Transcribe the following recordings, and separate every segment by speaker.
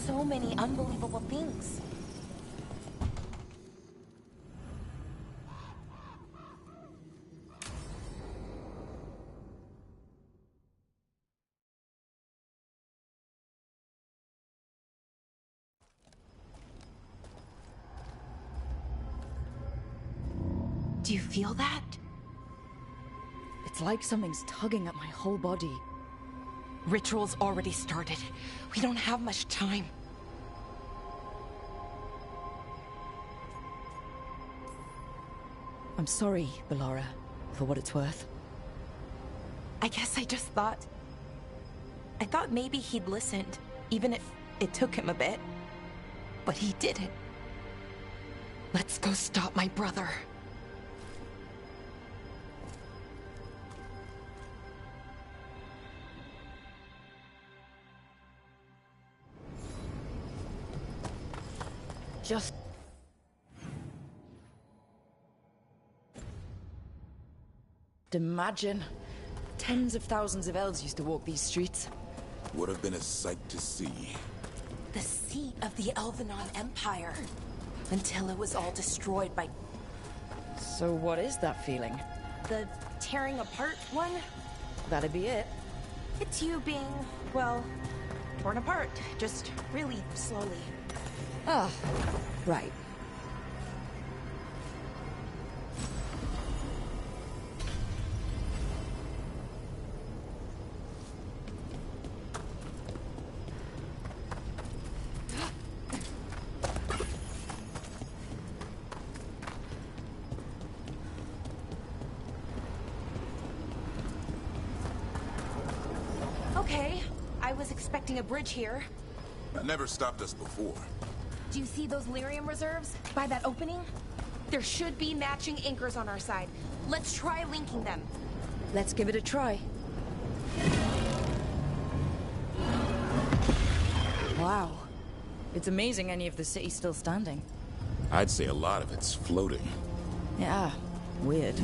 Speaker 1: so many unbelievable things. Do you feel that?
Speaker 2: It's like something's tugging at my whole body.
Speaker 1: Ritual's already started. We don't have much time.
Speaker 2: I'm sorry, Bellara, for what it's worth.
Speaker 1: I guess I just thought... I thought maybe he'd listened, even if it took him a bit. But he didn't. Let's go stop my brother.
Speaker 2: Just... imagine. Tens of thousands of elves used to walk these streets.
Speaker 3: Would have been a sight to see.
Speaker 1: The seat of the Elvenon Empire. Until it was all destroyed by...
Speaker 2: So what is that feeling?
Speaker 1: the tearing apart one?
Speaker 2: That'd be it.
Speaker 1: It's you being, well, torn apart. Just really slowly.
Speaker 2: Ah, right.
Speaker 1: Okay, I was expecting a bridge here.
Speaker 3: That never stopped us before.
Speaker 1: Do you see those lyrium reserves by that opening? There should be matching anchors on our side. Let's try linking them.
Speaker 2: Let's give it a try. Wow. It's amazing any of the city's still standing.
Speaker 3: I'd say a lot of it's floating.
Speaker 2: Yeah, weird.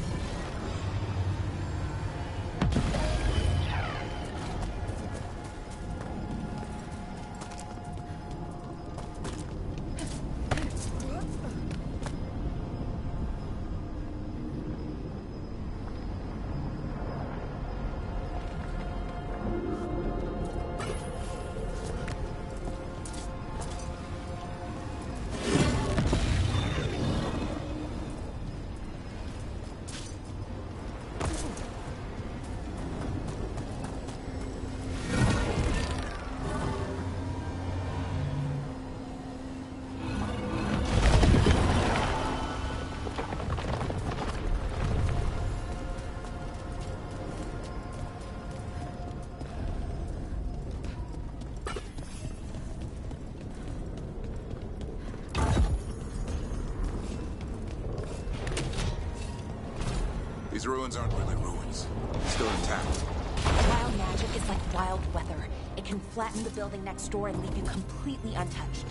Speaker 3: These ruins aren't really ruins. Still intact.
Speaker 1: Wild magic is like wild weather. It can flatten the building next door and leave you completely untouched.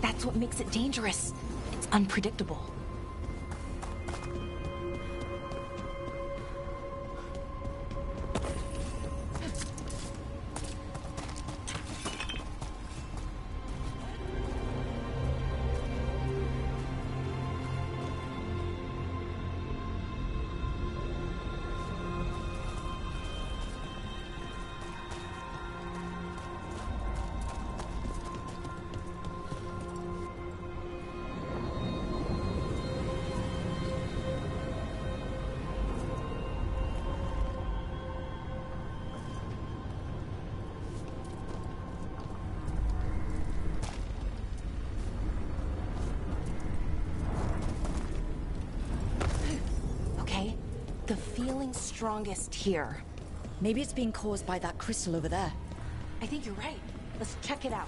Speaker 1: That's what makes it dangerous. It's unpredictable. The feeling's strongest here.
Speaker 2: Maybe it's being caused by that crystal over there.
Speaker 1: I think you're right. Let's check it out.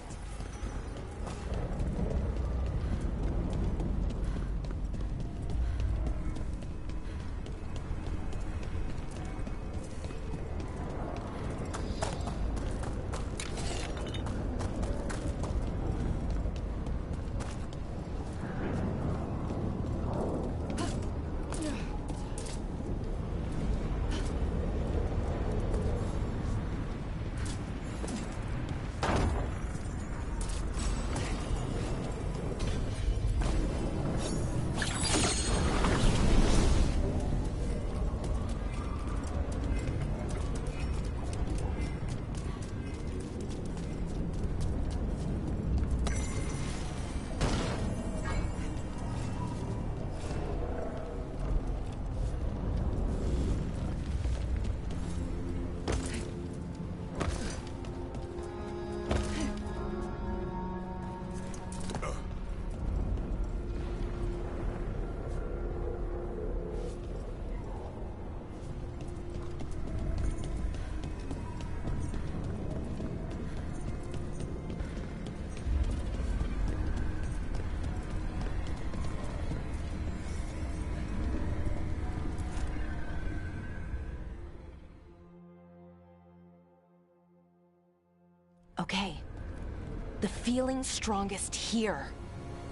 Speaker 1: The feeling's strongest here.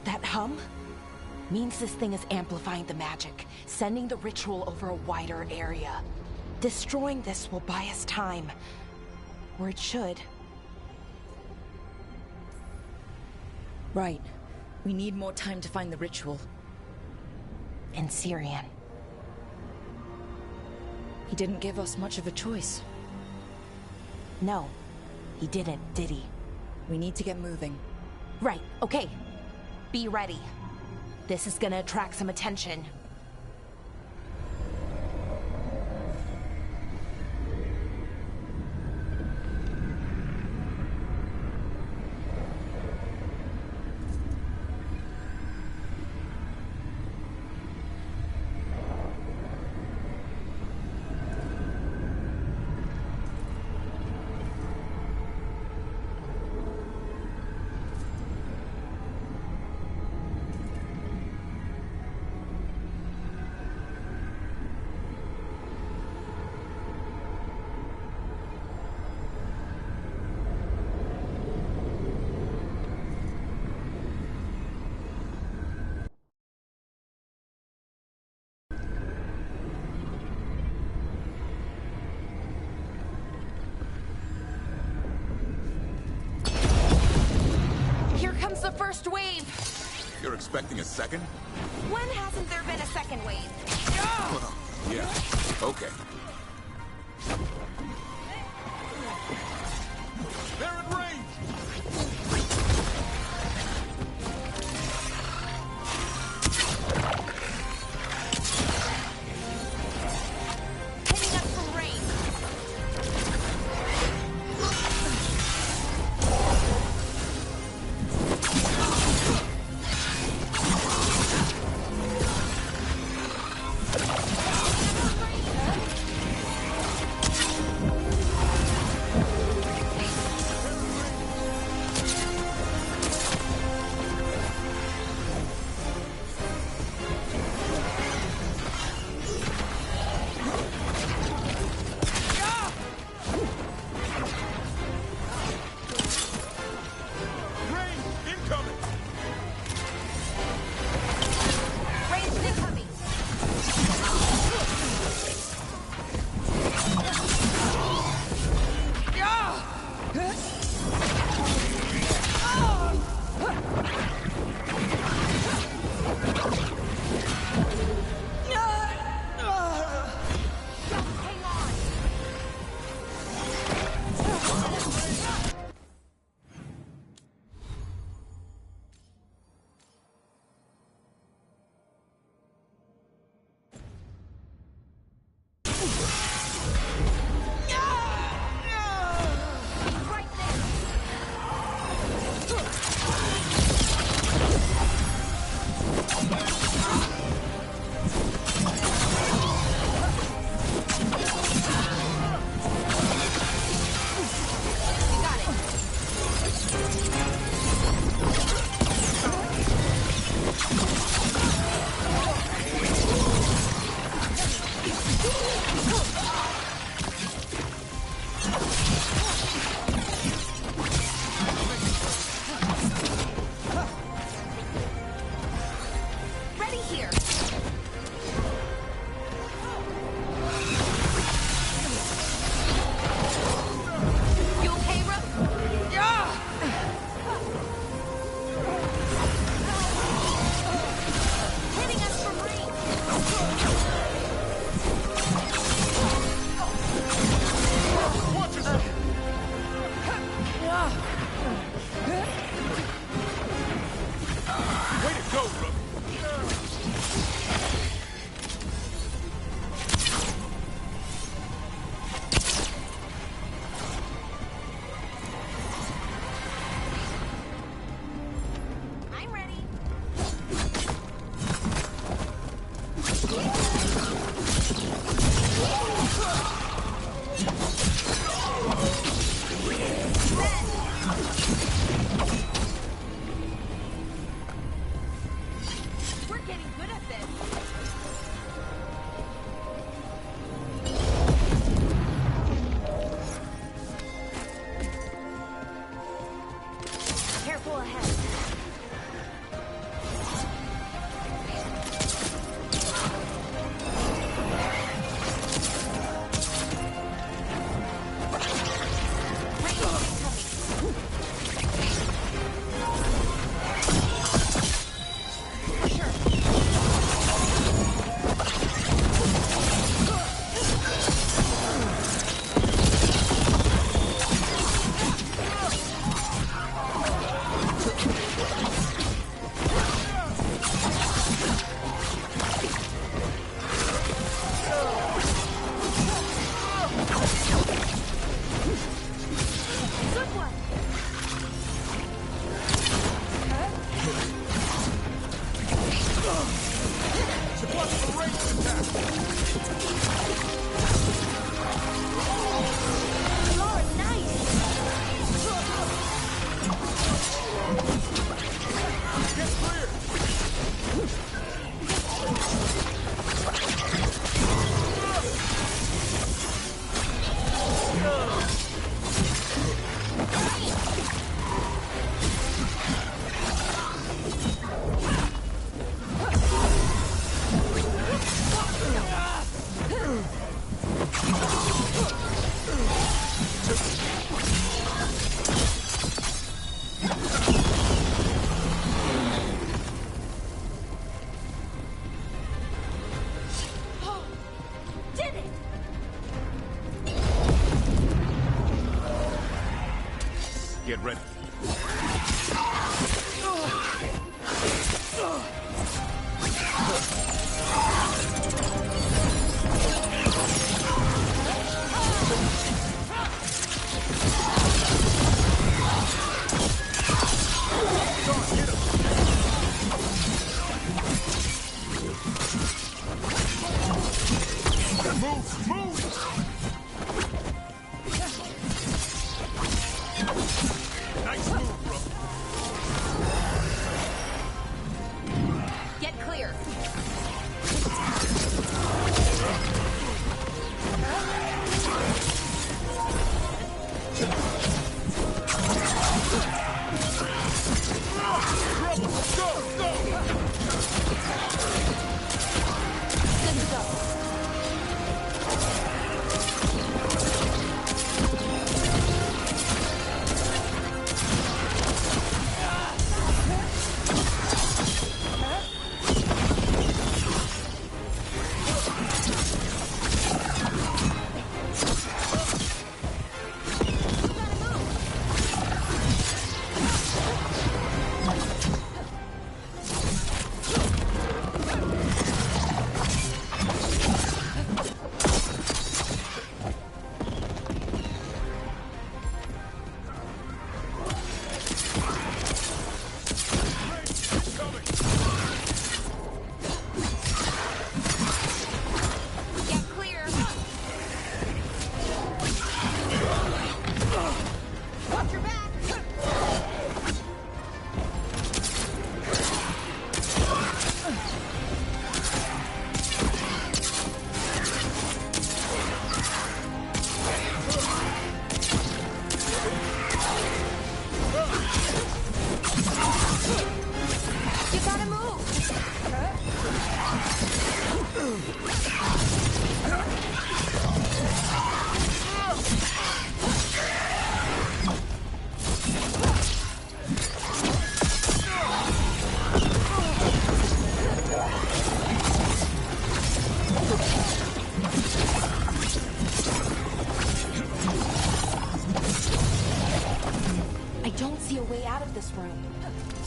Speaker 1: That hum means this thing is amplifying the magic, sending the ritual over a wider area. Destroying this will buy us time. Or it should.
Speaker 2: Right. We need more time to find the ritual.
Speaker 1: In Syrian.
Speaker 2: He didn't give us much of a choice.
Speaker 1: No, he didn't, did he?
Speaker 2: We need to get moving.
Speaker 1: Right, okay. Be ready. This is gonna attract some attention. The first wave!
Speaker 3: You're expecting a second?
Speaker 1: When hasn't there been a second wave?
Speaker 3: Well, yeah. Okay. They're in range!
Speaker 1: Hitting us from range.
Speaker 3: Get ready.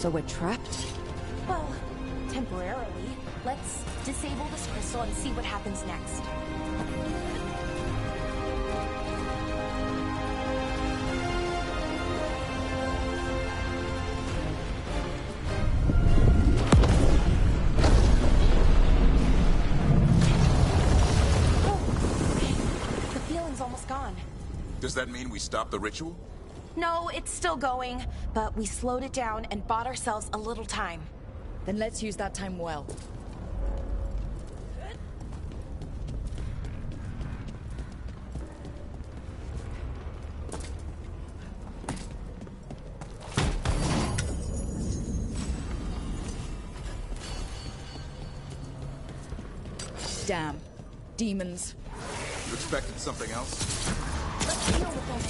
Speaker 2: So we're trapped?
Speaker 1: Well, temporarily. Let's disable this crystal and see what happens next. Oh, the feeling's almost gone.
Speaker 3: Does that mean we stop the ritual?
Speaker 1: No, it's still going, but we slowed it down and bought ourselves a little time.
Speaker 2: Then let's use that time well. Damn. Demons.
Speaker 3: You expected something else?
Speaker 1: Let's deal with them.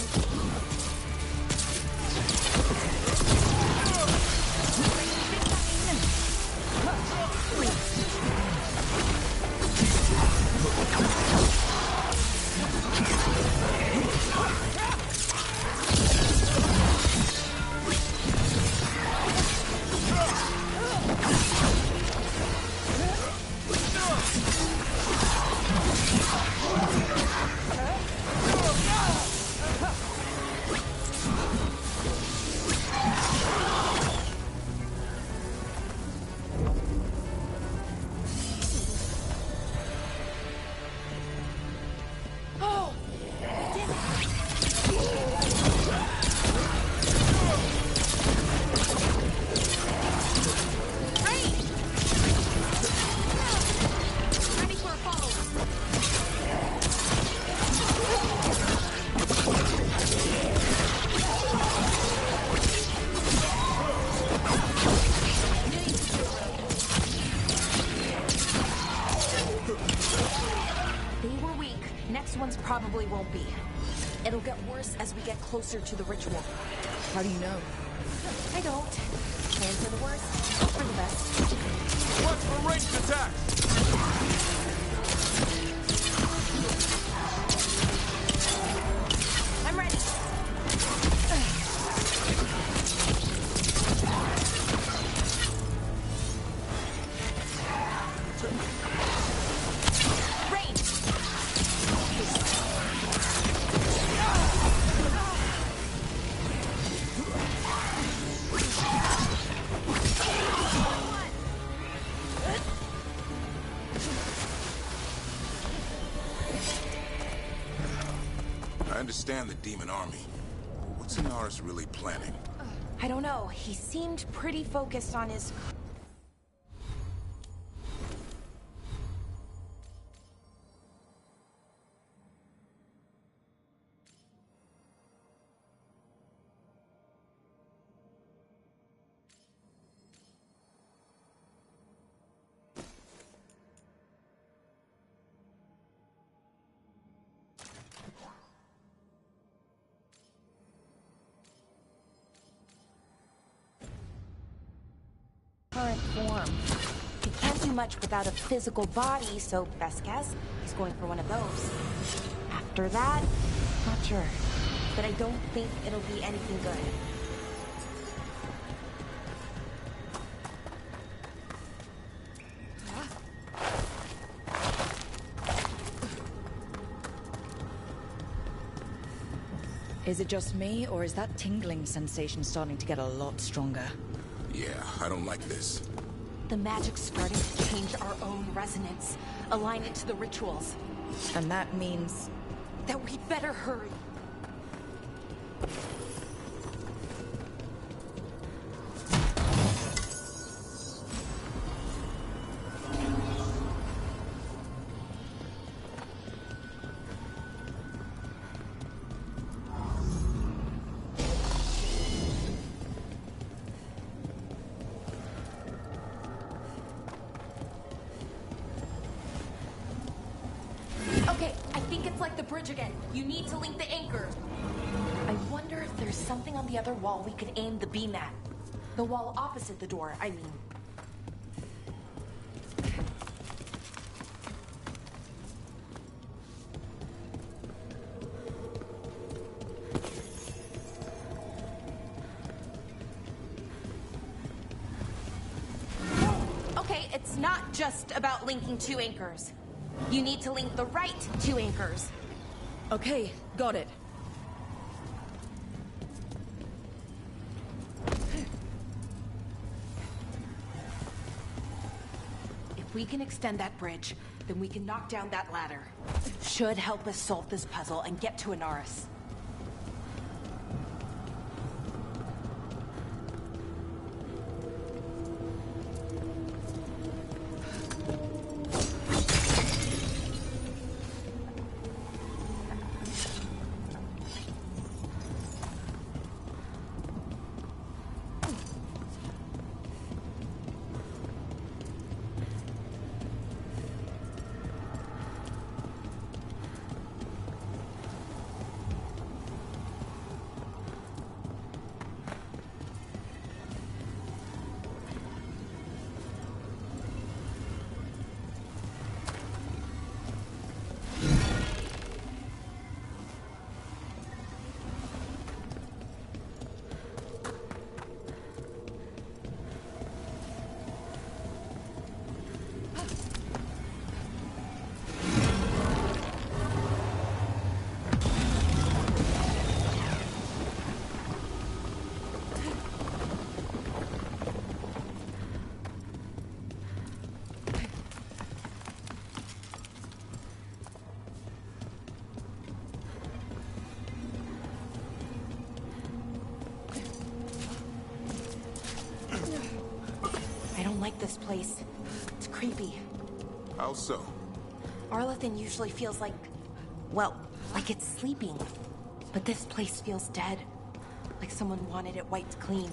Speaker 1: probably won't be. It'll get worse as we get closer to the ritual.
Speaker 2: How do you know?
Speaker 1: I don't. Plan for the worst, hope for the best.
Speaker 3: Watch for ranged attack!
Speaker 1: I'm ready.
Speaker 3: I understand the demon army. What's Inaris really planning?
Speaker 1: I don't know. He seemed pretty focused on his... current form. He can't do much without a physical body, so best guess, he's going for one of those. After that, not sure. But I don't think it'll be anything good.
Speaker 2: Is it just me, or is that tingling sensation starting to get a lot stronger?
Speaker 3: Yeah, I don't like this.
Speaker 1: The magic's starting to change our own resonance, align it to the rituals.
Speaker 2: And that means...
Speaker 1: that we'd better hurry. Okay, I think it's like the bridge again. You need to link the anchor. I wonder if there's something on the other wall we could aim the beam at. The wall opposite the door, I mean. Okay, it's not just about linking two anchors. You need to link the right two anchors.
Speaker 2: Okay, got it.
Speaker 1: If we can extend that bridge, then we can knock down that ladder. Should help us solve this puzzle and get to Inaris. I don't like this place. It's creepy.
Speaker 3: How so?
Speaker 1: Arlathan usually feels like, well, like it's sleeping. But this place feels dead. Like someone wanted it wiped clean.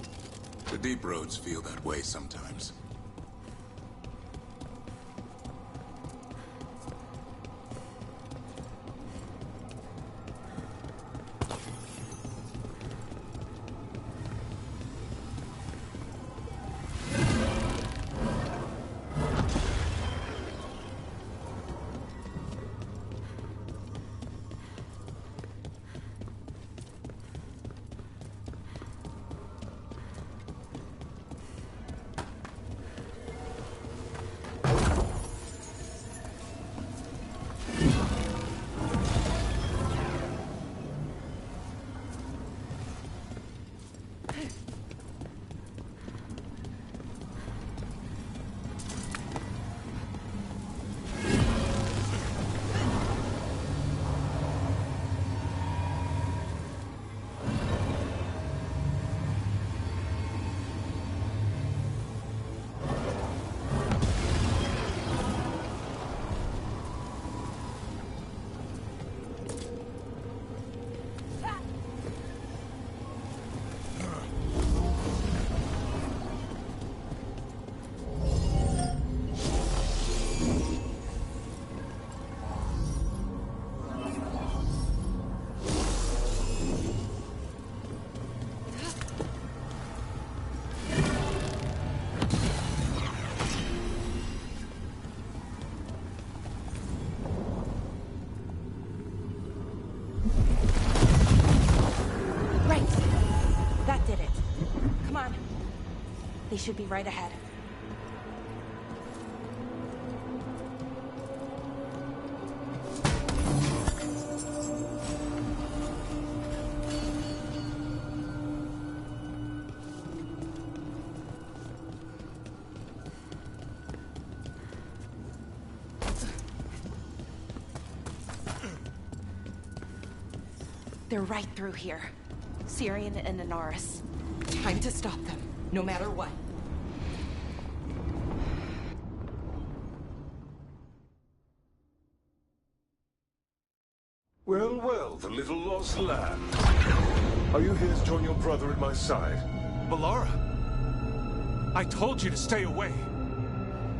Speaker 3: The deep roads feel that way sometimes.
Speaker 1: They should be right ahead. They're right through here. Syrian and Anaris. Time to stop them, no matter what.
Speaker 4: Well, well, the little lost lamb. Are you here to join your brother at my side?
Speaker 5: Balara! I told you to stay away.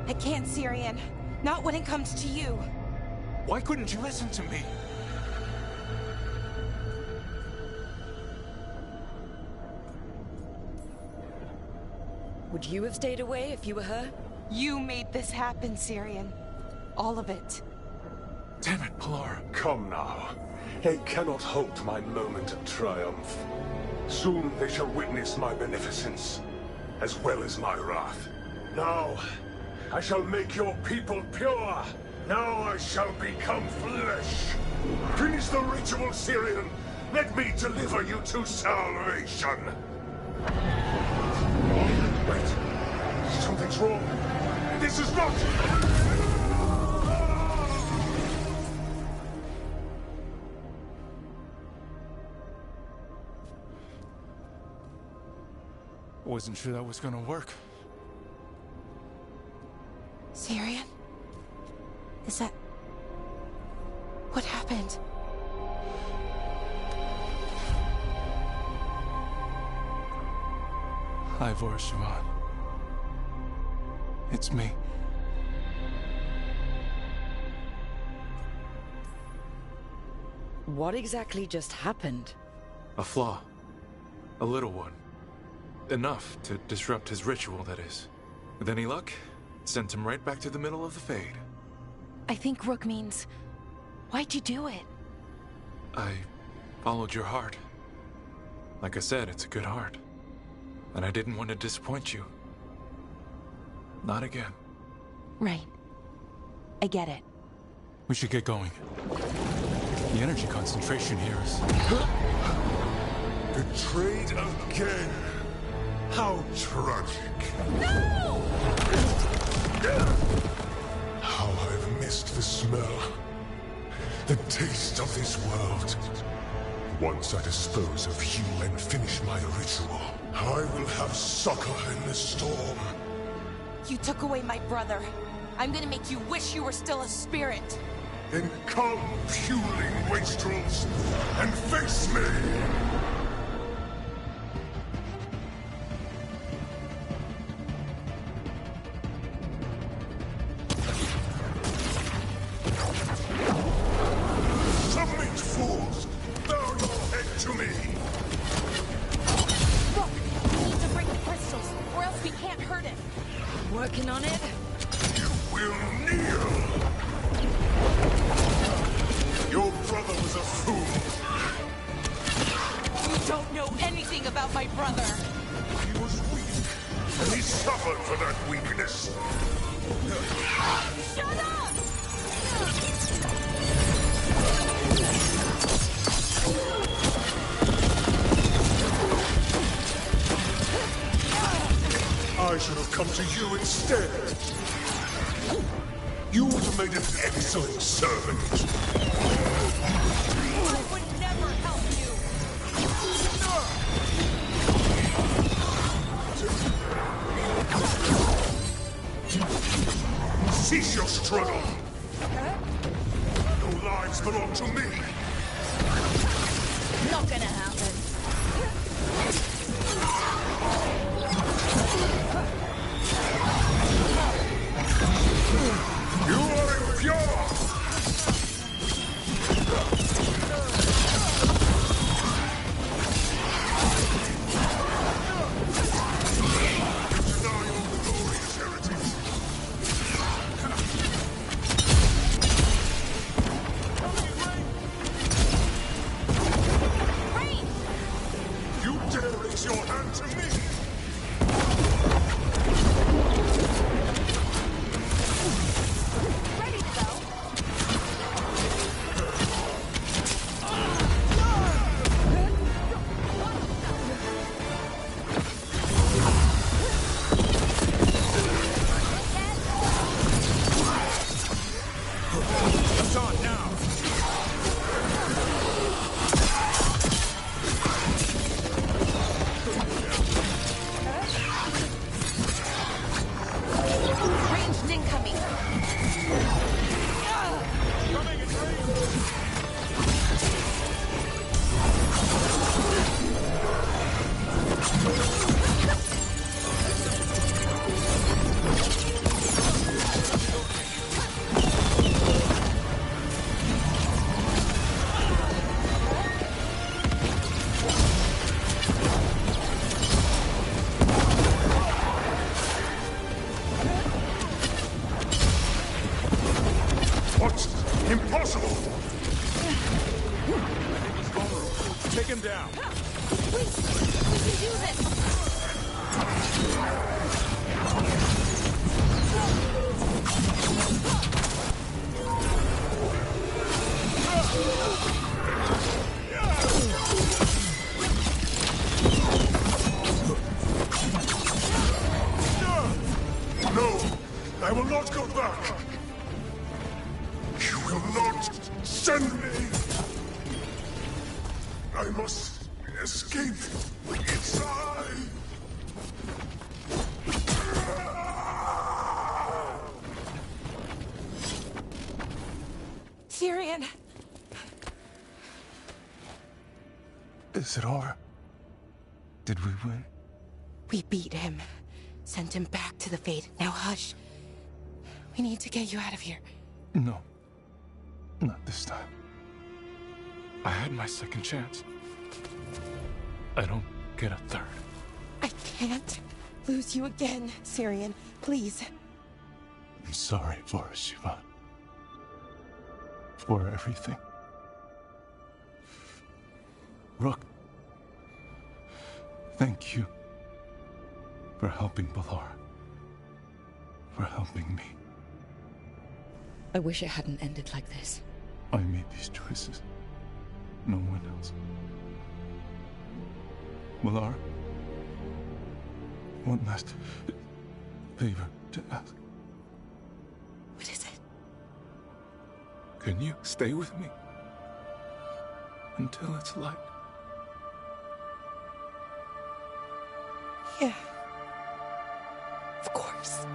Speaker 1: I can't, Syrian. Not when it comes to you.
Speaker 5: Why couldn't you listen to me?
Speaker 2: Would you have stayed away if you were her?
Speaker 1: You made this happen, Syrian. All of it.
Speaker 5: Damn it, Balara.
Speaker 4: Come now. They cannot halt my moment of triumph. Soon they shall witness my beneficence, as well as my wrath. Now, I shall make your people pure. Now I shall become flesh. Finish the ritual, Syrian. Let me deliver you to salvation. Wait. Something's wrong. This is not...
Speaker 5: I wasn't sure that was gonna work.
Speaker 1: Syrian? Is that... What happened?
Speaker 5: Hi, Vorshimon. It's me.
Speaker 2: What exactly just happened?
Speaker 5: A flaw. A little one. Enough to disrupt his ritual, that is. With any luck, sent him right back to the middle of the Fade.
Speaker 1: I think Rook means... Why'd you do it?
Speaker 5: I followed your heart. Like I said, it's a good heart. And I didn't want to disappoint you. Not again.
Speaker 1: Right. I get it.
Speaker 5: We should get going. The energy concentration here is...
Speaker 4: Betrayed again. How tragic.
Speaker 1: No!
Speaker 4: How I've missed the smell. The taste of this world. Once I dispose of you and finish my ritual, I will have succor in the storm.
Speaker 1: You took away my brother. I'm gonna make you wish you were still a spirit.
Speaker 4: Then come, puling wastrels, and face me! Submit, fools! Bow your head to me!
Speaker 1: Look, we need to break the crystals, or else we can't hurt him.
Speaker 2: Working on it?
Speaker 4: You will kneel! Your brother was a fool!
Speaker 1: You don't know anything about my brother!
Speaker 4: He was weak, and he suffered for that weakness.
Speaker 1: Shut up!
Speaker 4: I should have come to you instead. You would have made an excellent servant.
Speaker 1: I would never help you!
Speaker 4: Cease your struggle. Your lives belong to me.
Speaker 1: Not gonna happen.
Speaker 4: You are impure! Deny your glorious heritage.
Speaker 1: Rain!
Speaker 4: You dare What? Impossible!
Speaker 3: I think he's vulnerable. Take him down.
Speaker 1: Wait! We can do this!
Speaker 4: No! I will not go back! You will not send me! I must escape inside!
Speaker 1: Tyrion!
Speaker 5: Is it over? Did we win?
Speaker 1: We beat him. Sent him back to the Fate. Now hush. We need to get you out of here.
Speaker 5: No. Not this time. I had my second chance. I don't get a third.
Speaker 1: I can't lose you again, Tyrion. Please.
Speaker 5: I'm sorry for us, Siobhan. For everything. Rook, thank you for helping Balara. For helping me.
Speaker 2: I wish it hadn't ended like this.
Speaker 5: I made these choices. No one else. Balara, one last favor to ask.
Speaker 1: What is it?
Speaker 5: Can you stay with me until it's light?
Speaker 1: Yeah. Of course.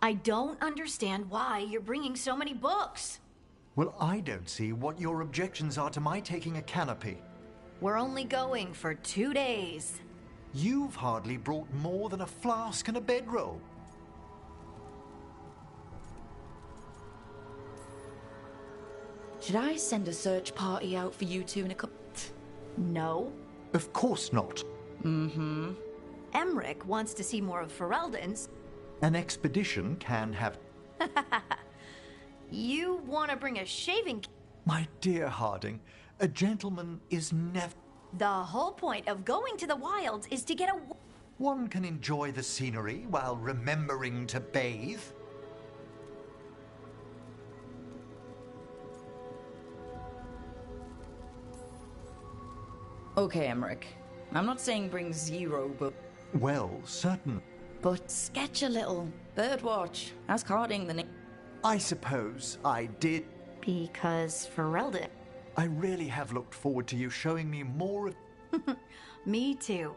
Speaker 6: I don't understand why you're bringing so many books.
Speaker 7: Well, I don't see what your objections are to my taking a canopy.
Speaker 6: We're only going for 2 days.
Speaker 7: You've hardly brought more than a flask and a bedroll.
Speaker 2: Should I send a search party out for you two in a couple?
Speaker 6: No.
Speaker 7: Of course not.
Speaker 2: Mm-hmm.
Speaker 6: Emmerich wants to see more of Ferelden's.
Speaker 7: An expedition can have...
Speaker 6: You want to bring a shaving...
Speaker 7: My dear Harding, a gentleman is never...
Speaker 6: The whole point of going to the wilds is to get a...
Speaker 7: One can enjoy the scenery while remembering to bathe.
Speaker 2: Okay, Emmerich. I'm not saying bring zero, but...
Speaker 7: Well, certain.
Speaker 2: But sketch a little. Birdwatch. Ask Harding the name.
Speaker 7: I suppose I did.
Speaker 6: Because Pharrell did.
Speaker 7: I really have looked forward to you showing me more of...
Speaker 6: Me too.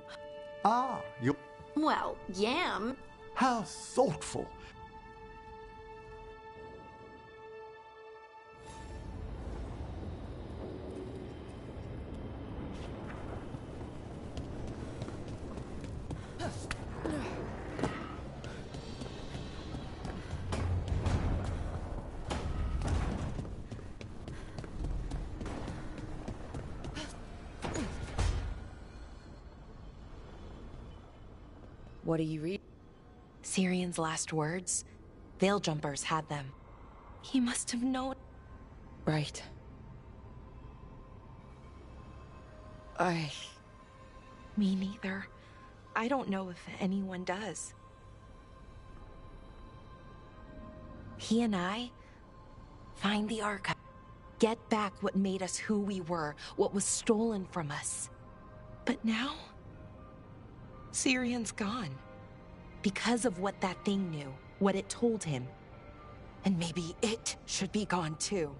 Speaker 7: Ah, you're...
Speaker 6: Well, Yam.
Speaker 7: How thoughtful.
Speaker 2: What do you read?
Speaker 1: Syrian's last words? Veil Jumpers had them. He must have known.
Speaker 2: Right.
Speaker 1: Me neither. I don't know if anyone does. He and I find the archive. Get back what made us who we were, what was stolen from us. But now... Syrian's gone. Because of what that thing knew, what it told him. And maybe it should be gone too.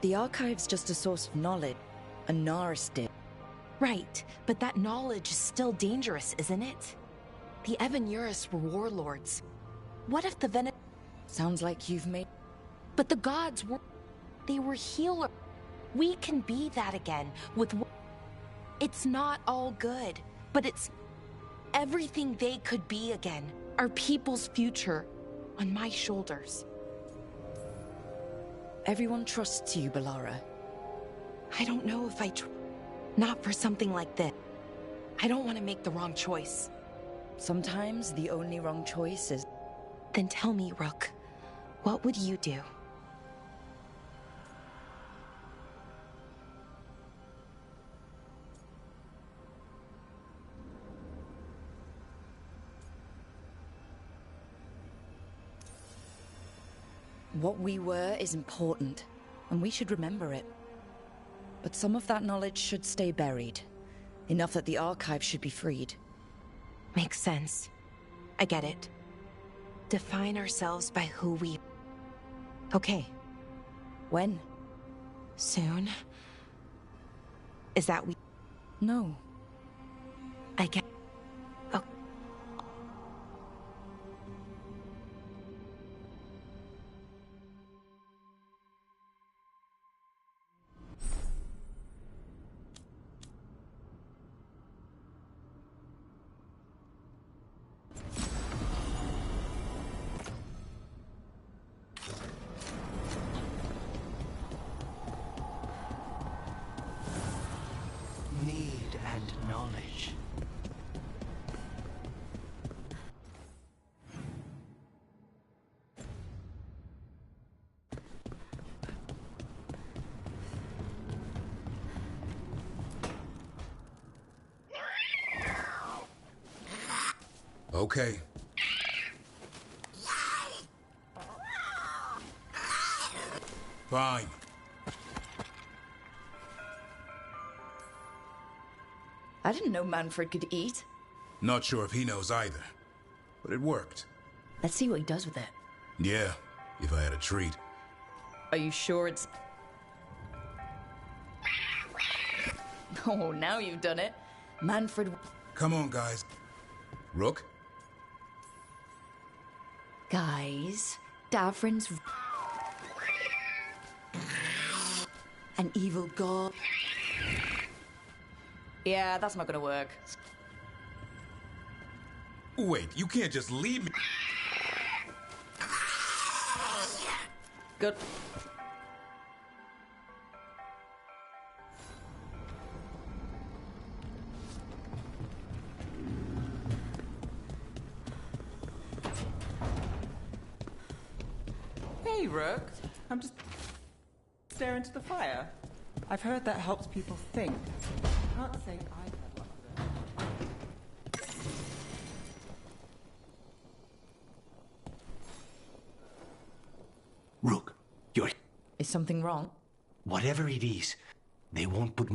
Speaker 2: The archive's just a source of knowledge. Anaris did.
Speaker 1: Right, but that knowledge is still dangerous, isn't it? The Evan-Urus were warlords. What if the
Speaker 2: Sounds like you've made...
Speaker 1: But the gods were... They were healers. We can be that again with... It's not all good, but it's everything they could be again. Our people's future on my shoulders.
Speaker 2: Everyone trusts you, Balara.
Speaker 1: I don't know if not for something like this. I don't want to make the wrong choice.
Speaker 2: Sometimes the only wrong choice is...
Speaker 1: Then tell me, Rook, what would you do?
Speaker 2: What we were is important, and we should remember it. But some of that knowledge should stay buried. Enough that the archive should be freed.
Speaker 1: Makes sense. I get it. Define ourselves by who we... Okay.
Speaker 2: When?
Speaker 1: Soon? Is that we...
Speaker 2: No.
Speaker 1: I get... Oh.
Speaker 7: Need and knowledge.
Speaker 3: Okay. Fine.
Speaker 2: I didn't know Manfred could eat.
Speaker 3: Not sure if he knows either. But it worked.
Speaker 2: Let's see what he does with it.
Speaker 3: Yeah, if I had a treat.
Speaker 2: Are you sure it's... Oh, now you've done it. Manfred...
Speaker 3: Come on, guys. Rook?
Speaker 2: Guys, Davrin's... An evil god. Yeah, that's not gonna work.
Speaker 3: Wait, you can't just leave me.
Speaker 2: Good.
Speaker 8: Hey, Rook. I'm just staring into the fire. I've heard that helps people think. Can't say I've had luck with it.
Speaker 2: Is something wrong?
Speaker 7: Whatever it is, they won't put...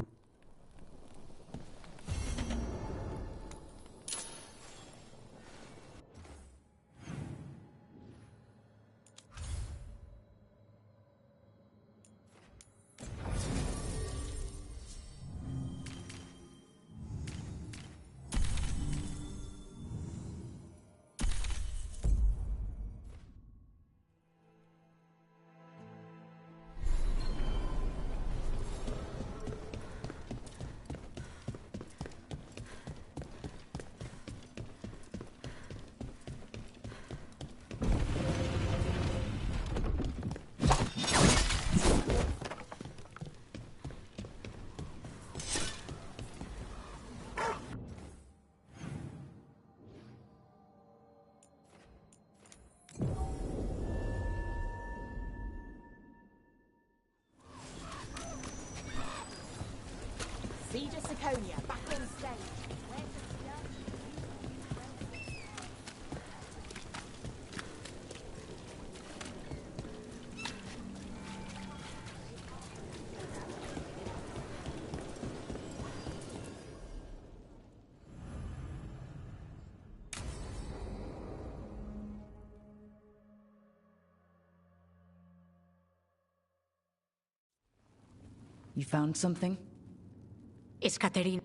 Speaker 1: Back on stage.
Speaker 2: You found something?
Speaker 6: It's Katerina.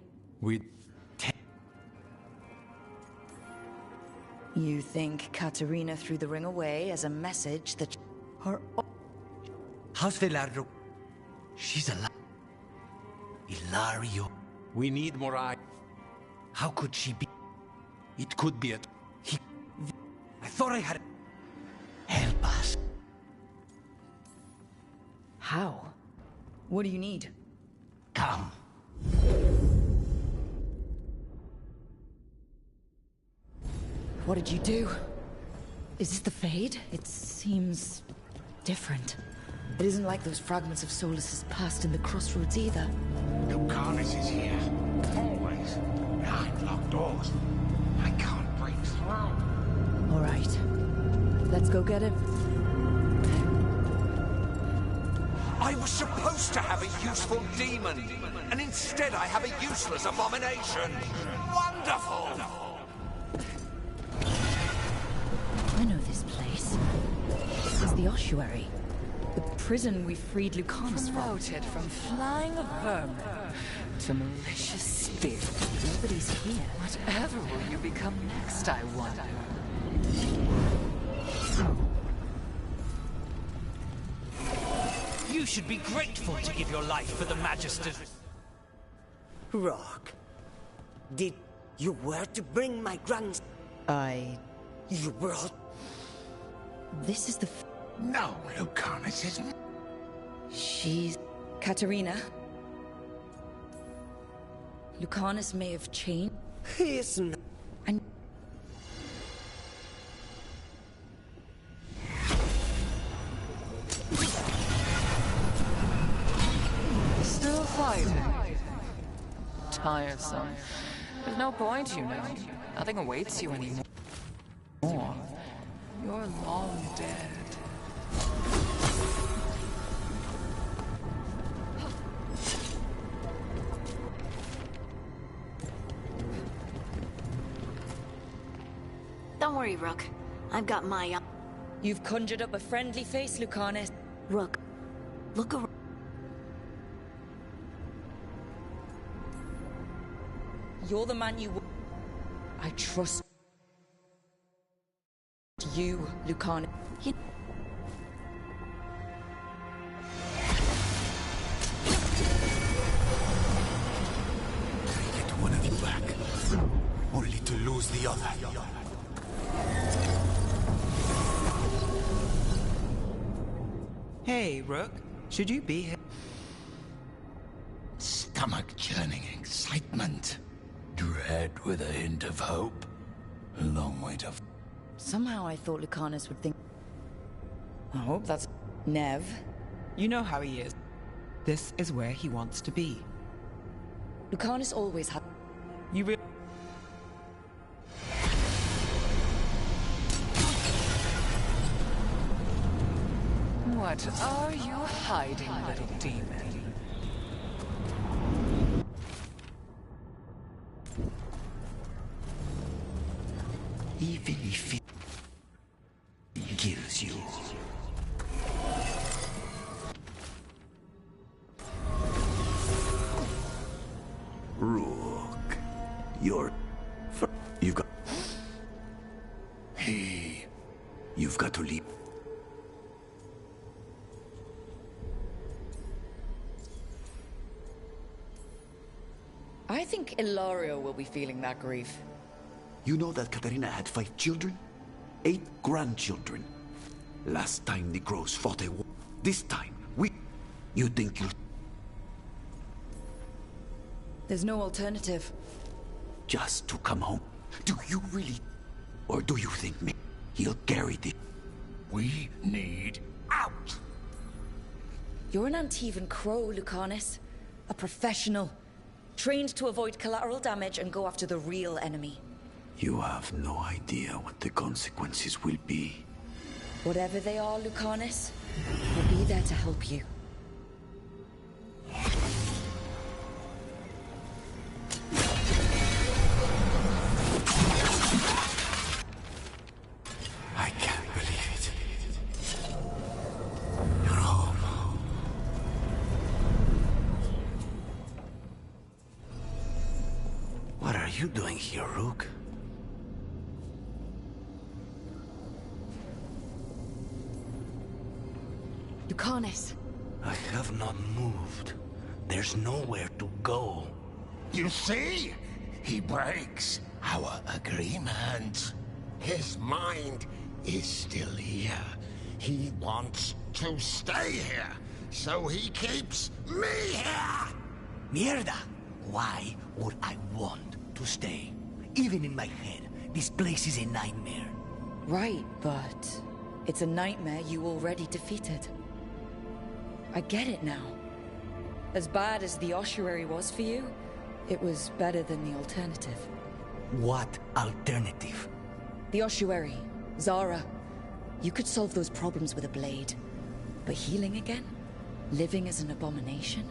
Speaker 2: You think Katerina threw the ring away as a message that her...
Speaker 7: How's Velardo? She's alive. Ilario.
Speaker 9: We need more eye.
Speaker 7: How could she be?
Speaker 9: It could be
Speaker 7: I thought I had... Help us.
Speaker 2: How? What do you need?
Speaker 7: Come.
Speaker 2: What did you do? Is this the Fade? It seems... different. It isn't like those fragments of Solus's past in the Crossroads either.
Speaker 4: Lucanus is here. Always. Behind locked doors. I can't break through.
Speaker 2: All right. Let's go get him.
Speaker 9: I was supposed to have a useful demon, and instead I have a useless abomination. Wonderful!
Speaker 2: I know this place. It's the ossuary. The prison we freed Lucanus from.
Speaker 10: Promoted from flying vermin to malicious spirit.
Speaker 2: Nobody's here.
Speaker 10: Whatever will you become next, I wonder?
Speaker 11: You should be grateful to give your life for the Magister.
Speaker 12: Rock, did you were to bring my grandson? You brought...
Speaker 2: This is the...
Speaker 4: No, Lucanus isn't.
Speaker 2: She's... Katerina. Lucanus may have changed.
Speaker 12: He is not...
Speaker 2: And...
Speaker 10: Still fighting. Tiresome. There's no point, you know. Nothing awaits you anymore. You're long dead.
Speaker 6: Don't worry, Rook. I've got my...
Speaker 2: You've conjured up a friendly face, Lucanus.
Speaker 6: Rook, look around.
Speaker 2: You're the man you... I trust... you, Lucanus.
Speaker 6: You...
Speaker 4: Get one of you back. Only to lose the other.
Speaker 8: Hey, Rook. Should you be here?
Speaker 4: Stomach-churning excitement. Dread with a hint of hope. A long way to...
Speaker 2: Somehow I thought Lucanus would think... I hope that's... Nev.
Speaker 8: You know how he is. This is where he wants to be.
Speaker 2: Lucanus always had...
Speaker 8: You really...
Speaker 10: What are you hiding, little demon?
Speaker 13: Even if it kills you. Rook, you've got... Hey, you've got to leave.
Speaker 2: I think Ilario will be feeling that grief.
Speaker 13: You know that Katarina had 5 children? 8 grandchildren. Last time the crows fought a war. This time, You think you'll...
Speaker 2: There's no alternative.
Speaker 13: Just to come home? Do you really... Or do you think he'll carry the...
Speaker 9: We need out!
Speaker 2: You're an Antivan crow, Lucanus. A professional. Trained to avoid collateral damage and go after the real enemy.
Speaker 13: You have no idea what the consequences will be.
Speaker 2: Whatever they are, Lucanus, we'll be there to help you.
Speaker 13: I can't believe it. You're home. What are you doing here, Rook?
Speaker 2: Lucanus.
Speaker 13: I have not moved. There's nowhere to go.
Speaker 9: You see? He breaks our agreement. His mind is still here. He wants to stay here, so he keeps me here!
Speaker 13: Mierda! Why would I want to stay? Even in my head, this place is a nightmare.
Speaker 2: Right, but it's a nightmare you already defeated. I get it now. As bad as the ossuary was for you, it was better than the alternative.
Speaker 13: What alternative?
Speaker 2: The ossuary, Zara. You could solve those problems with a blade. But healing again? Living as an abomination?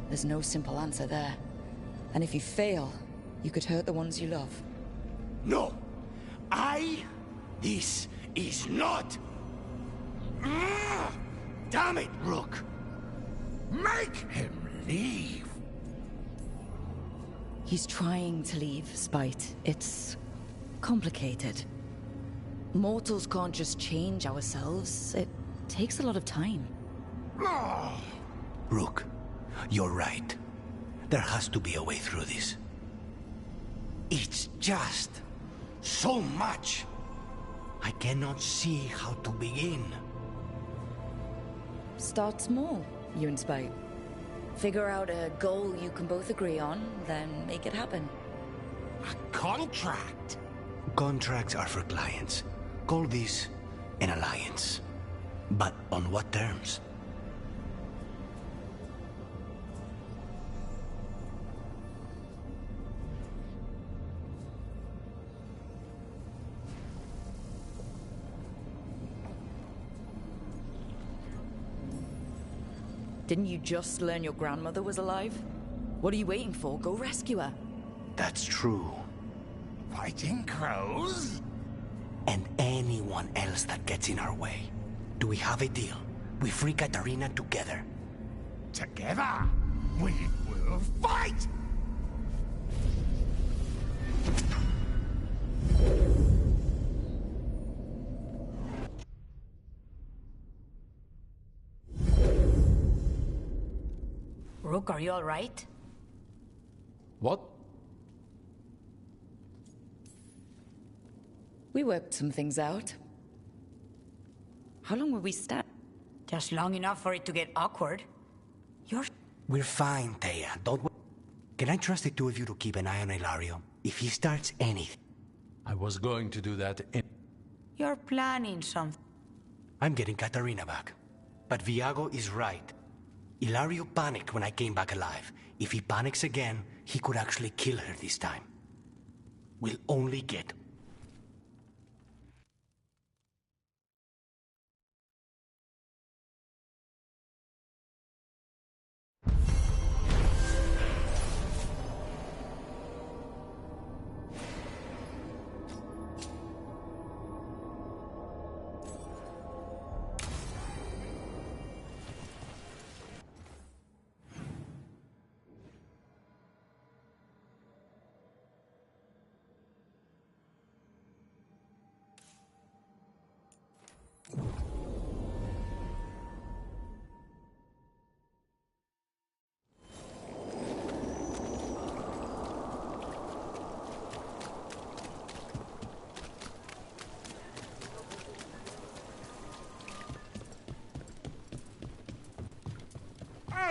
Speaker 2: There's no simple answer there. And if you fail, you could hurt the ones you love.
Speaker 13: No! This is not... Damn it, Rook!
Speaker 9: Make him leave!
Speaker 2: He's trying to leave, Spite. It's complicated. Mortals can't just change ourselves. It takes a lot of time.
Speaker 13: Rook, you're right. There has to be a way through this. It's just so much. I cannot see how to begin.
Speaker 2: Start small, you and Spite. Figure out a goal you can both agree on, then make it happen.
Speaker 9: A contract?
Speaker 13: Contracts are for clients. Call this an alliance. But on what terms?
Speaker 2: Didn't you just learn your grandmother was alive? What are you waiting for? Go rescue her.
Speaker 13: That's true.
Speaker 9: Fighting crows?
Speaker 13: And anyone else that gets in our way. Do we have a deal? We free Katarina together.
Speaker 9: Together? We will fight!
Speaker 6: Rook, are you all right?
Speaker 5: What?
Speaker 2: We worked some things out. How long will we stand?
Speaker 6: Just long enough for it to get awkward.
Speaker 13: We're fine, Thea. Don't worry. Can I trust the two of you to keep an eye on Ilario? If he starts anything...
Speaker 5: I was going to do that in...
Speaker 6: You're planning something.
Speaker 13: I'm getting Katarina back. But Viago is right. Ilario panicked when I came back alive. If he panics again, he could actually kill her this time. We'll only get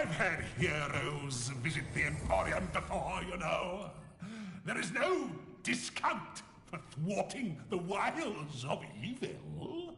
Speaker 14: I've had heroes visit the Emporium before, you know. There is no discount for thwarting the wiles of evil.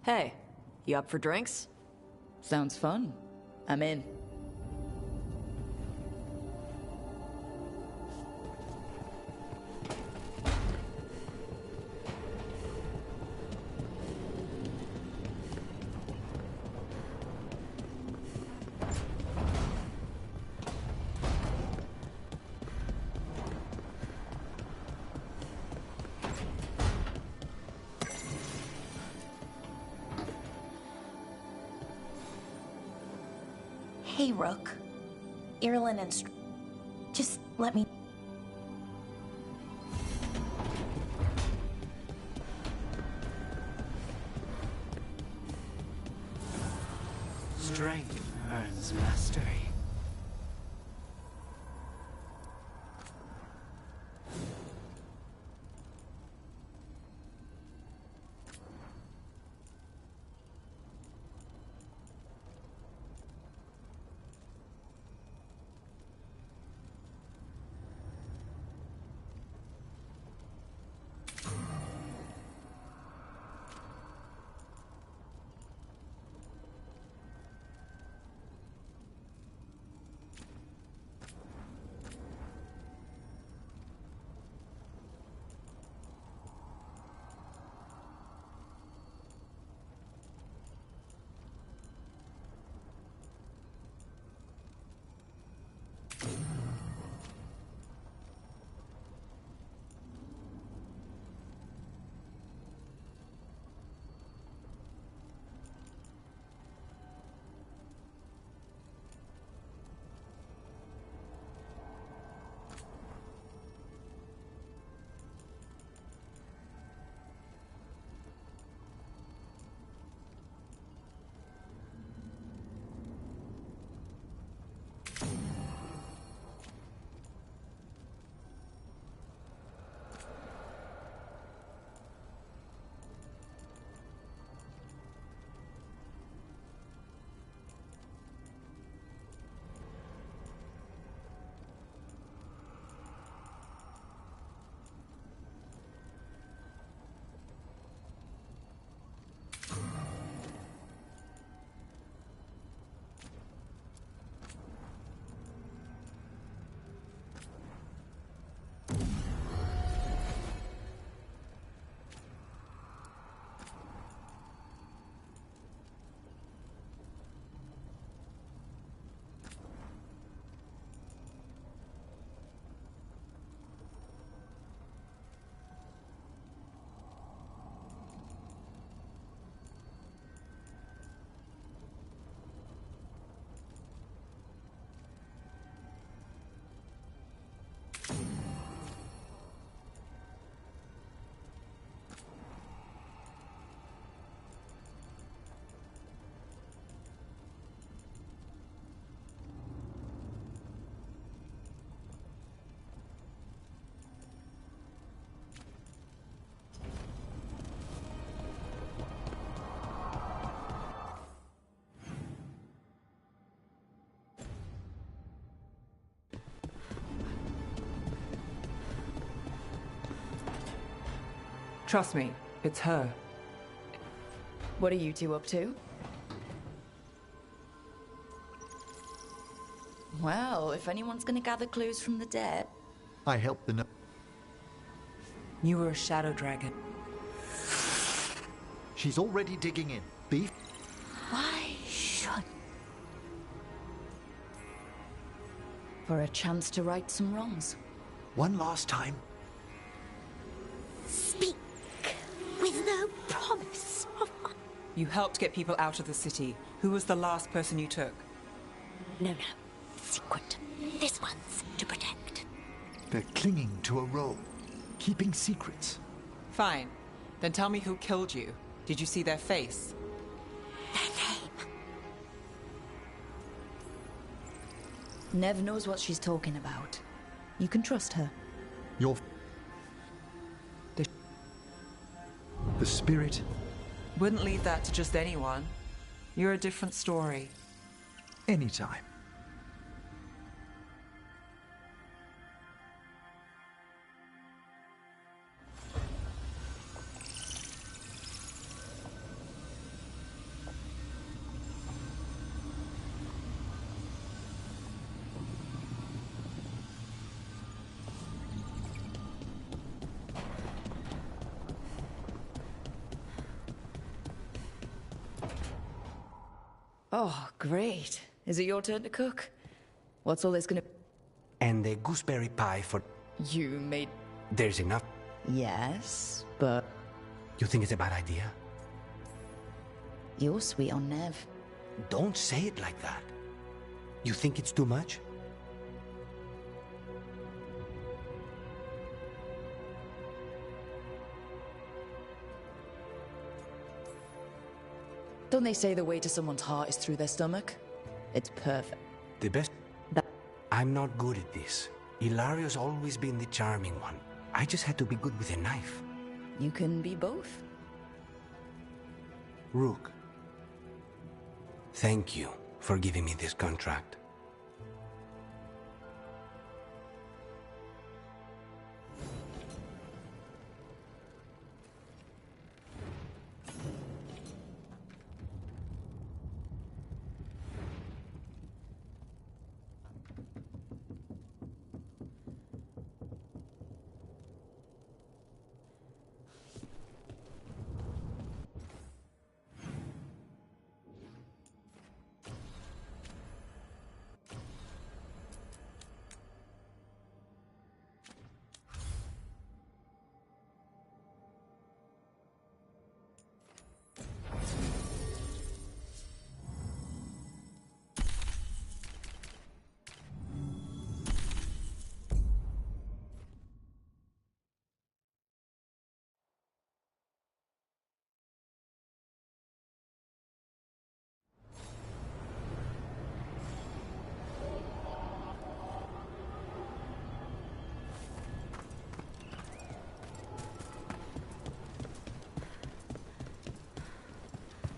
Speaker 15: Hey, you up for drinks?
Speaker 2: Sounds fun. I'm in.
Speaker 1: Hey, Rook. Irulan and just let me...
Speaker 13: Strength earns mastery.
Speaker 8: Trust me, it's her.
Speaker 2: What are you two up to? Well, if anyone's gonna gather clues from the dead...
Speaker 7: I helped the...
Speaker 8: You were a shadow dragon.
Speaker 7: She's already digging in. Beef?
Speaker 2: Why should... For a chance to right some wrongs.
Speaker 7: One last time.
Speaker 12: Speak with no promise of...
Speaker 8: You helped get people out of the city. Who was the last person you took?
Speaker 12: No. Secret. This one's to protect.
Speaker 7: They're clinging to a role. Keeping secrets.
Speaker 8: Fine. Then tell me who killed you. Did you see their face?
Speaker 12: Their name.
Speaker 2: Nev knows what she's talking about. You can trust her.
Speaker 7: The spirit...
Speaker 8: Wouldn't leave that to just anyone. You're a different story.
Speaker 7: Anytime.
Speaker 2: Oh, great. Is it your turn to cook? What's all this gonna...
Speaker 13: And the gooseberry pie for...
Speaker 2: You made...
Speaker 13: There's enough.
Speaker 2: Yes, but...
Speaker 13: You think it's a bad idea?
Speaker 2: You're sweet on Nev.
Speaker 13: Don't say it like that. You think it's too much?
Speaker 2: Don't they say the way to someone's heart is through their stomach? It's perfect.
Speaker 13: The best... I'm not good at this. Hilario's always been the charming one. I just had to be good with a knife.
Speaker 2: You can be both.
Speaker 13: Rook, thank you for giving me this contract.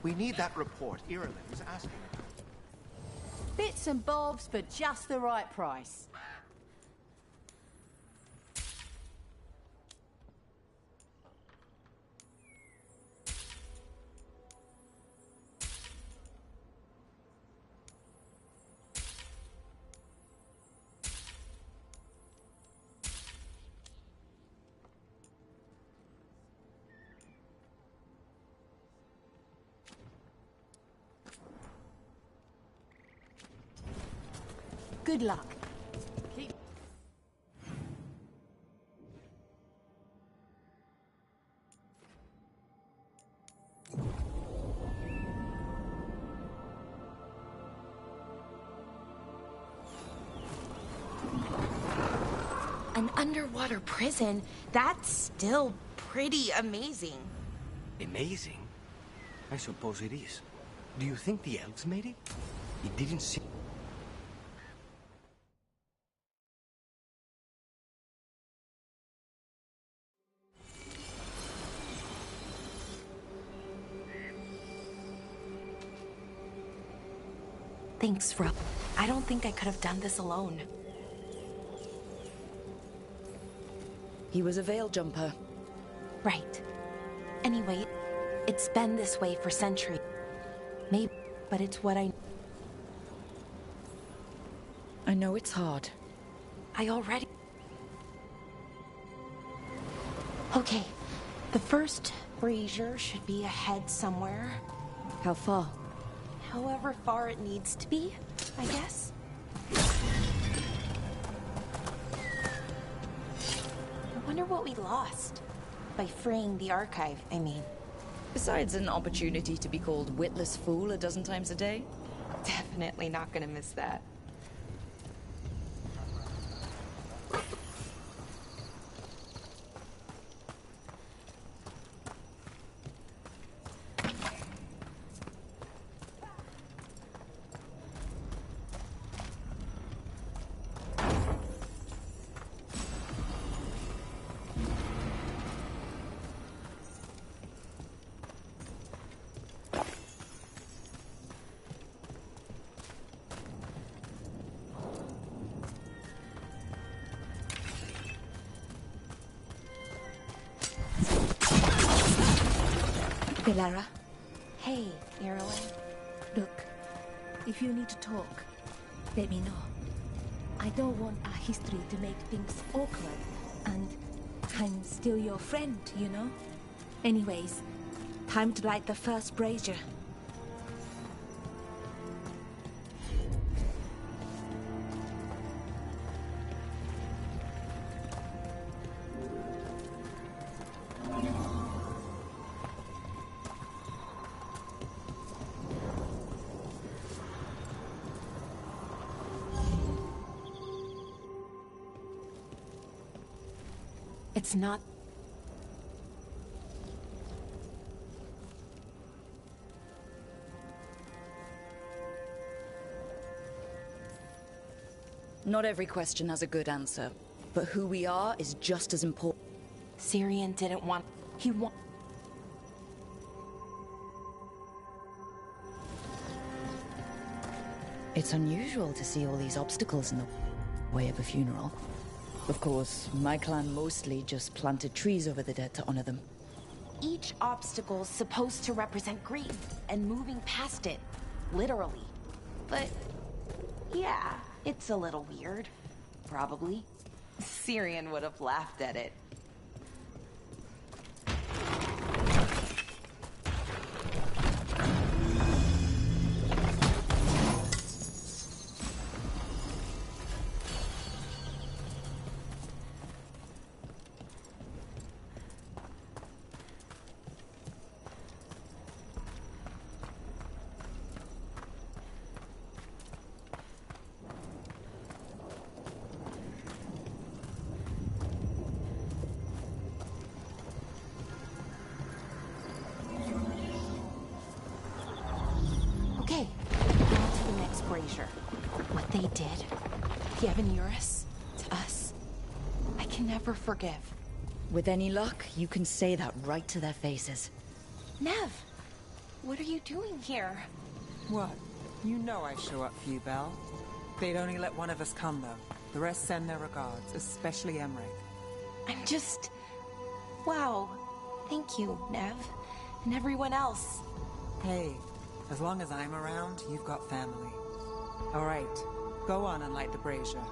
Speaker 16: We need that report Ireland is asking about.
Speaker 17: Bits and bobs for just the right price. Good luck. Keep...
Speaker 1: An underwater prison? That's still pretty amazing.
Speaker 13: Amazing? I suppose it is. Do you think the elves made it? It didn't seem...
Speaker 1: Thanks, Rob. I don't think I could have done this alone.
Speaker 2: He was a veil jumper.
Speaker 1: Right. Anyway, it's been this way for centuries. Maybe, but it's what I
Speaker 2: know it's hard.
Speaker 1: I already... Okay. The first brazier should be ahead somewhere.
Speaker 2: How far?
Speaker 1: However far it needs to be, I guess. I wonder what we lost. By freeing the archive, I mean.
Speaker 2: Besides an opportunity to be called witless fool a dozen times a day?
Speaker 1: Definitely not gonna miss that.
Speaker 17: Lara.
Speaker 1: Hey, Ireland.
Speaker 17: Look, if you need to talk, let me know. I don't want our history to make things awkward, and I'm still your friend, you know? Anyways, time to light the first brazier.
Speaker 1: It's not...
Speaker 2: Not every question has a good answer, but who we are is just as important.
Speaker 1: Syrian didn't want... He want...
Speaker 2: It's unusual to see all these obstacles in the way of a funeral. Of course, my clan mostly just planted trees over the dead to honor them.
Speaker 1: Each obstacle's supposed to represent grief and moving past it, literally. But, yeah, it's a little weird. Probably. Syrian would have laughed at it. Okay, on to the next brazier. What they did, Yevon to us, I can never forgive.
Speaker 2: With any luck, you can say that right to their faces.
Speaker 1: Nev, what are you doing here?
Speaker 8: What? You know I show up for you, Belle. They'd only let one of us come, though. The rest send their regards, especially Emmerich.
Speaker 1: I'm just... Wow. Thank you, Nev. And everyone else.
Speaker 8: Hey, as long as I'm around, you've got family. All right, go on and light the brazier.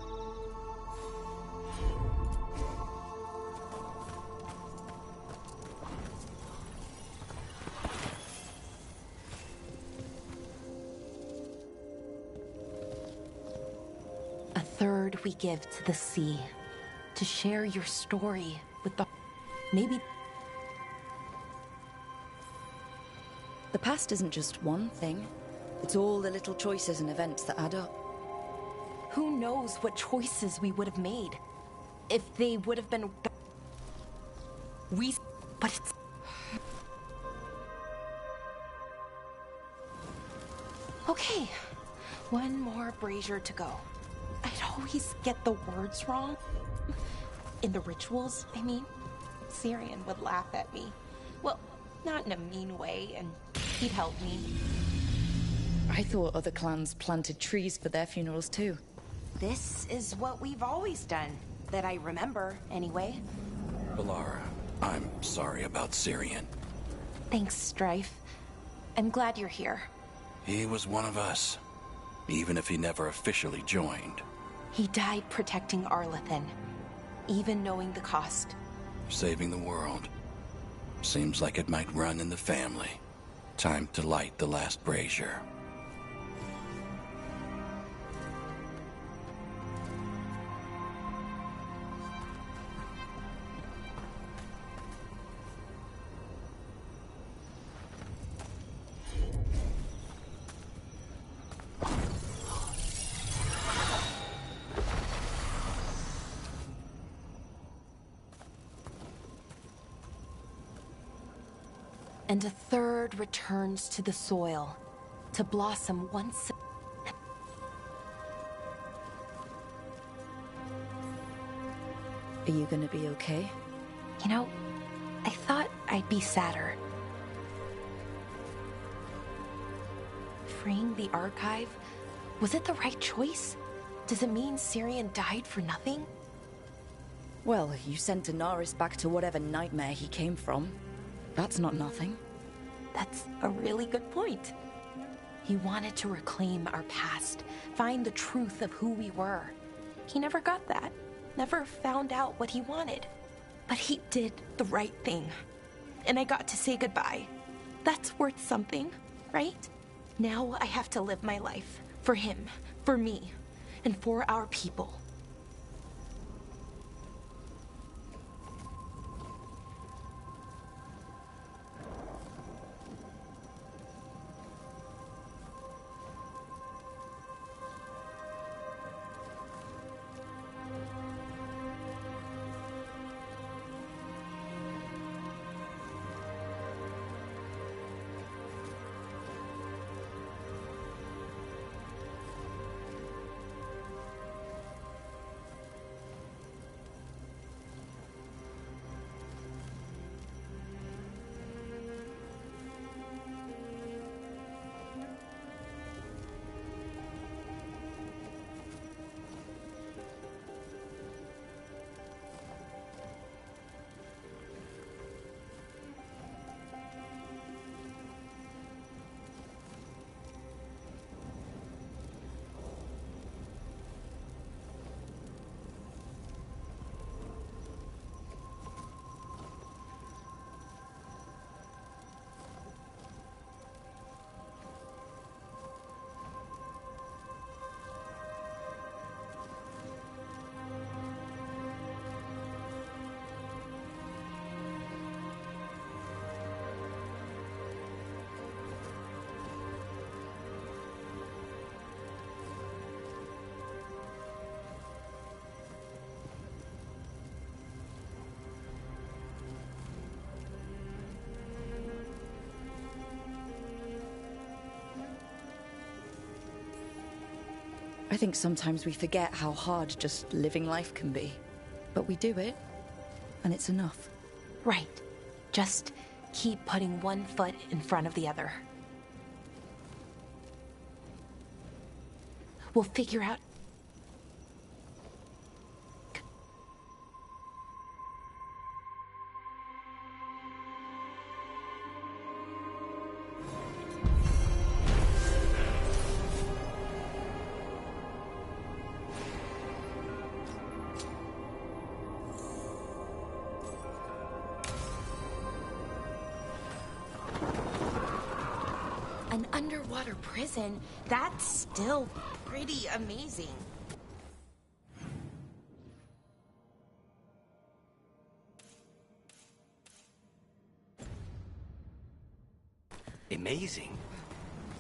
Speaker 1: A third we give to the sea, to share your story with the... Maybe...
Speaker 2: The past isn't just one thing. It's all the little choices and events that add up.
Speaker 1: Who knows what choices we would have made if they would have been... But it's... Okay, one more brazier to go. I'd always get the words wrong. In the rituals, I mean. Syrian would laugh at me. Well, not in a mean way, and he'd help me.
Speaker 2: I thought other clans planted trees for their funerals too.
Speaker 1: This is what we've always done. That I remember, anyway.
Speaker 18: Balara, I'm sorry about Syrian.
Speaker 1: Thanks, Strife. I'm glad you're here.
Speaker 18: He was one of us, even if he never officially joined.
Speaker 1: He died protecting Arlathan, even knowing the cost.
Speaker 18: Saving the world. Seems like it might run in the family. Time to light the last brazier.
Speaker 1: And a third returns to the soil, to blossom once...
Speaker 2: Are you gonna be okay?
Speaker 1: You know, I thought I'd be sadder. Freeing the archive, was it the right choice? Does it mean Syrian died for nothing?
Speaker 2: Well, you sent Daenerys back to whatever nightmare he came from. That's not nothing.
Speaker 1: That's a really good point. He wanted to reclaim our past, find the truth of who we were. He never got that, never found out what he wanted. But he did the right thing. And I got to say goodbye. That's worth something, right? Now I have to live my life. For him, for me, and for our people.
Speaker 2: I think sometimes we forget how hard just living life can be. But we do it, and it's enough.
Speaker 1: Right. Just keep putting one foot in front of the other. We'll figure out... An underwater prison? That's still pretty amazing.
Speaker 13: Amazing?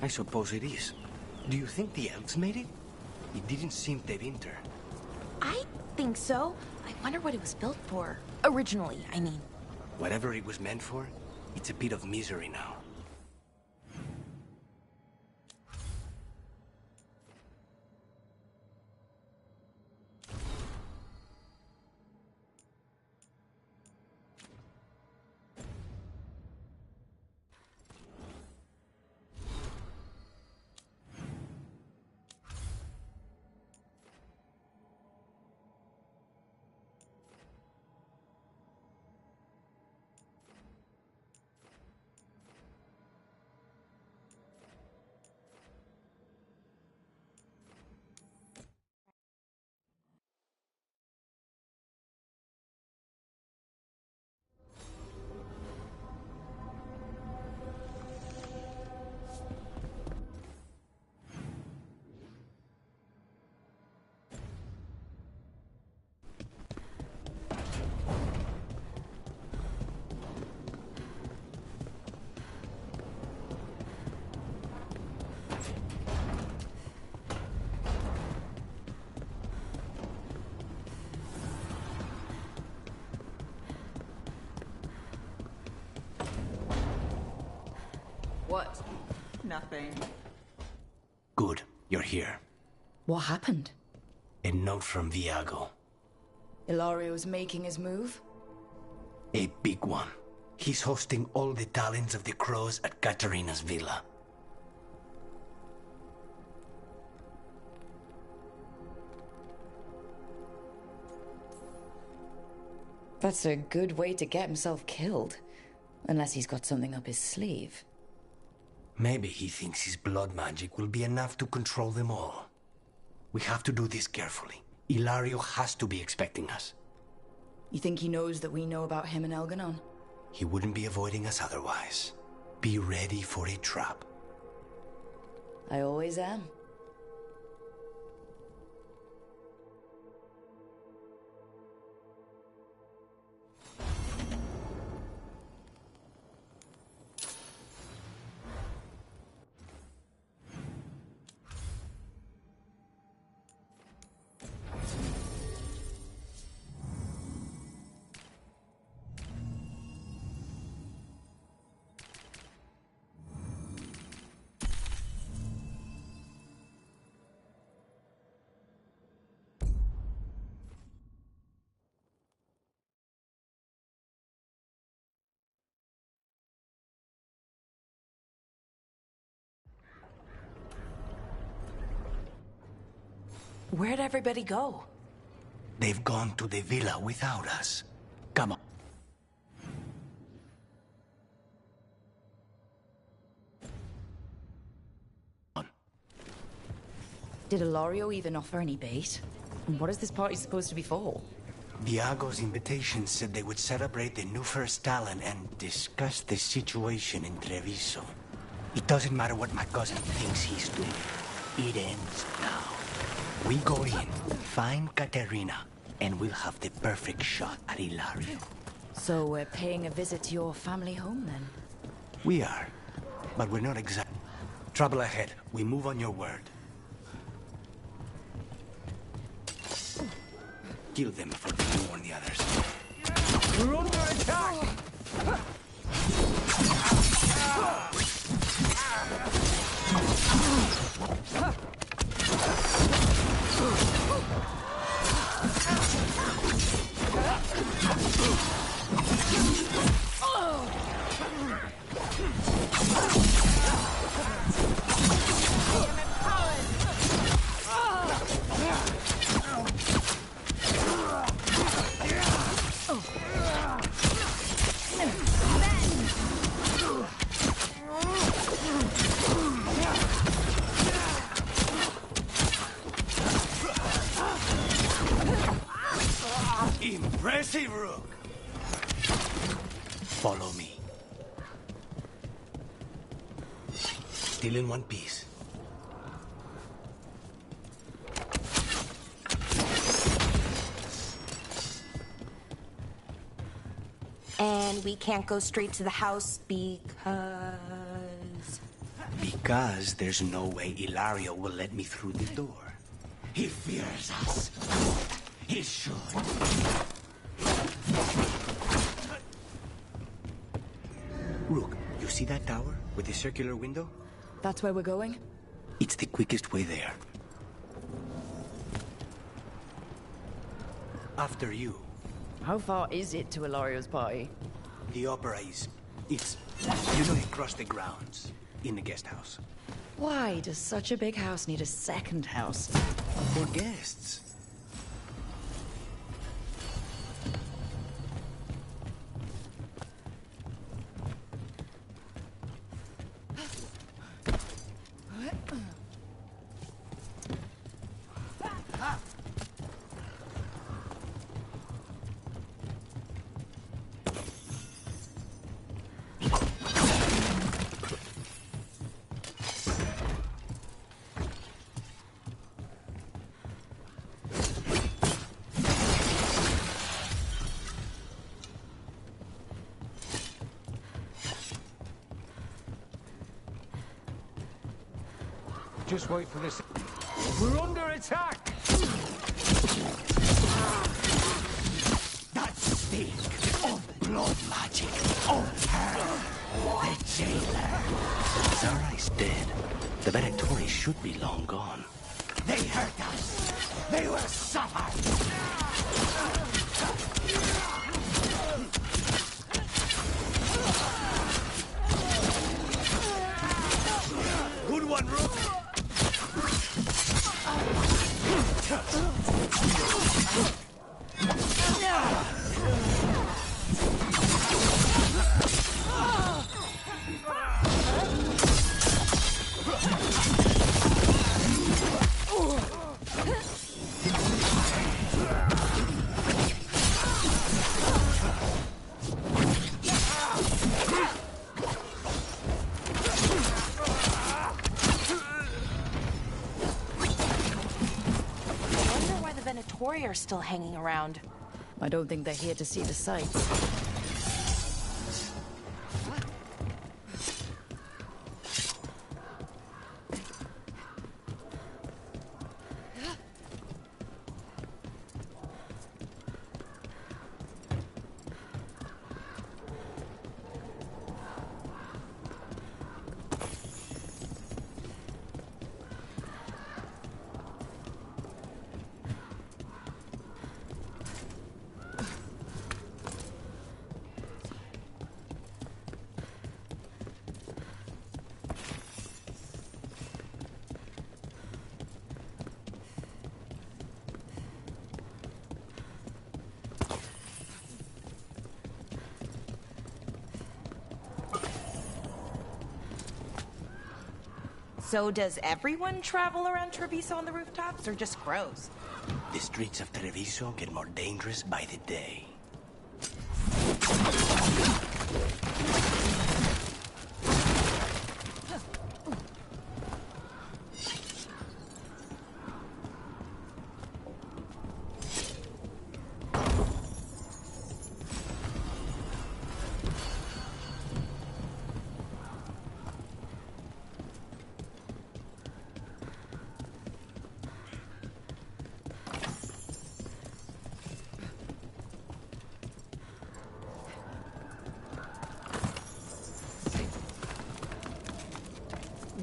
Speaker 13: I suppose it is. Do you think the elves made it? It didn't seem Tevinter.
Speaker 1: I think so. I wonder what it was built for. Originally, I mean.
Speaker 13: Whatever it was meant for, it's a bit of misery now.
Speaker 8: What? Nothing.
Speaker 13: Good, you're here.
Speaker 2: What happened?
Speaker 13: A note from Viago.
Speaker 2: Ilario's making his move?
Speaker 13: A big one. He's hosting all the talents of the crows at Katarina's villa.
Speaker 2: That's a good way to get himself killed. Unless he's got something up his sleeve.
Speaker 13: Maybe he thinks his blood magic will be enough to control them all. We have to do this carefully. Ilario has to be expecting us.
Speaker 2: You think he knows that we know about him and Elganon?
Speaker 13: He wouldn't be avoiding us otherwise. Be ready for a trap.
Speaker 2: I always am.
Speaker 1: Where'd everybody go?
Speaker 13: They've gone to the villa without us. Come on.
Speaker 2: Did Ilario even offer any bait? And what is this party supposed to be for?
Speaker 13: Viago's invitation said they would celebrate the new first talent and discuss the situation in Treviso. It doesn't matter what my cousin thinks he's doing. It ends now. We go in, find Katerina, and we'll have the perfect shot at Ilario.
Speaker 2: So we're paying a visit to your family home, then?
Speaker 13: We are, but we're not exact. Trouble ahead. We move on your word. Kill them before they warn the others.
Speaker 14: We're under attack!
Speaker 13: Leave, Rook. Follow me. Still in one piece.
Speaker 1: And we can't go straight to the house because...
Speaker 13: Because there's no way Ilario will let me through the door.
Speaker 9: He fears us. He should.
Speaker 13: Rook, you see that tower with the circular window?
Speaker 2: That's where we're going?
Speaker 13: It's the quickest way there. After you.
Speaker 15: How far is it to Ilario's party?
Speaker 13: The opera is... It's... You know, across the grounds. In the guest house.
Speaker 2: Why does such a big house need a second house?
Speaker 13: For guests.
Speaker 19: Just wait for this. We're under attack!
Speaker 9: That stink of blood magic. Of her. The jailer.
Speaker 13: Zara is dead. The Venatori should be long gone.
Speaker 9: They hurt us. They will suffer.
Speaker 13: Good one, Rook.
Speaker 1: Are still hanging around.
Speaker 2: I don't think they're here to see the sights.
Speaker 1: So does everyone travel around Treviso on the rooftops, or just crows?
Speaker 13: The streets of Treviso get more dangerous by the day.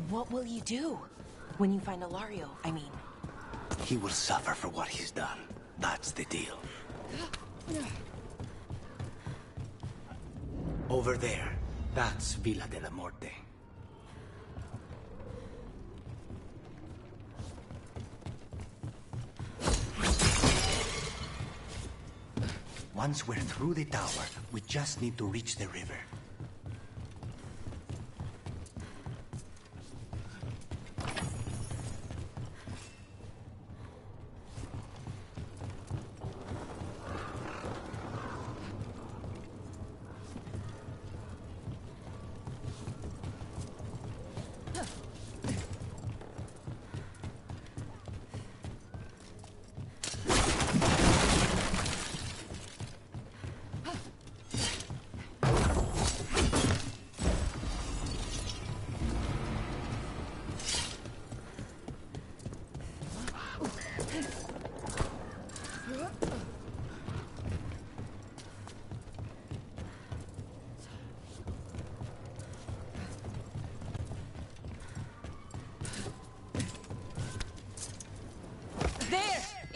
Speaker 1: What will you do when you find Ilario, I mean?
Speaker 13: He will suffer for what he's done. That's the deal. Over there, that's Villa de la Morte. Once we're through the tower, we just need to reach the river.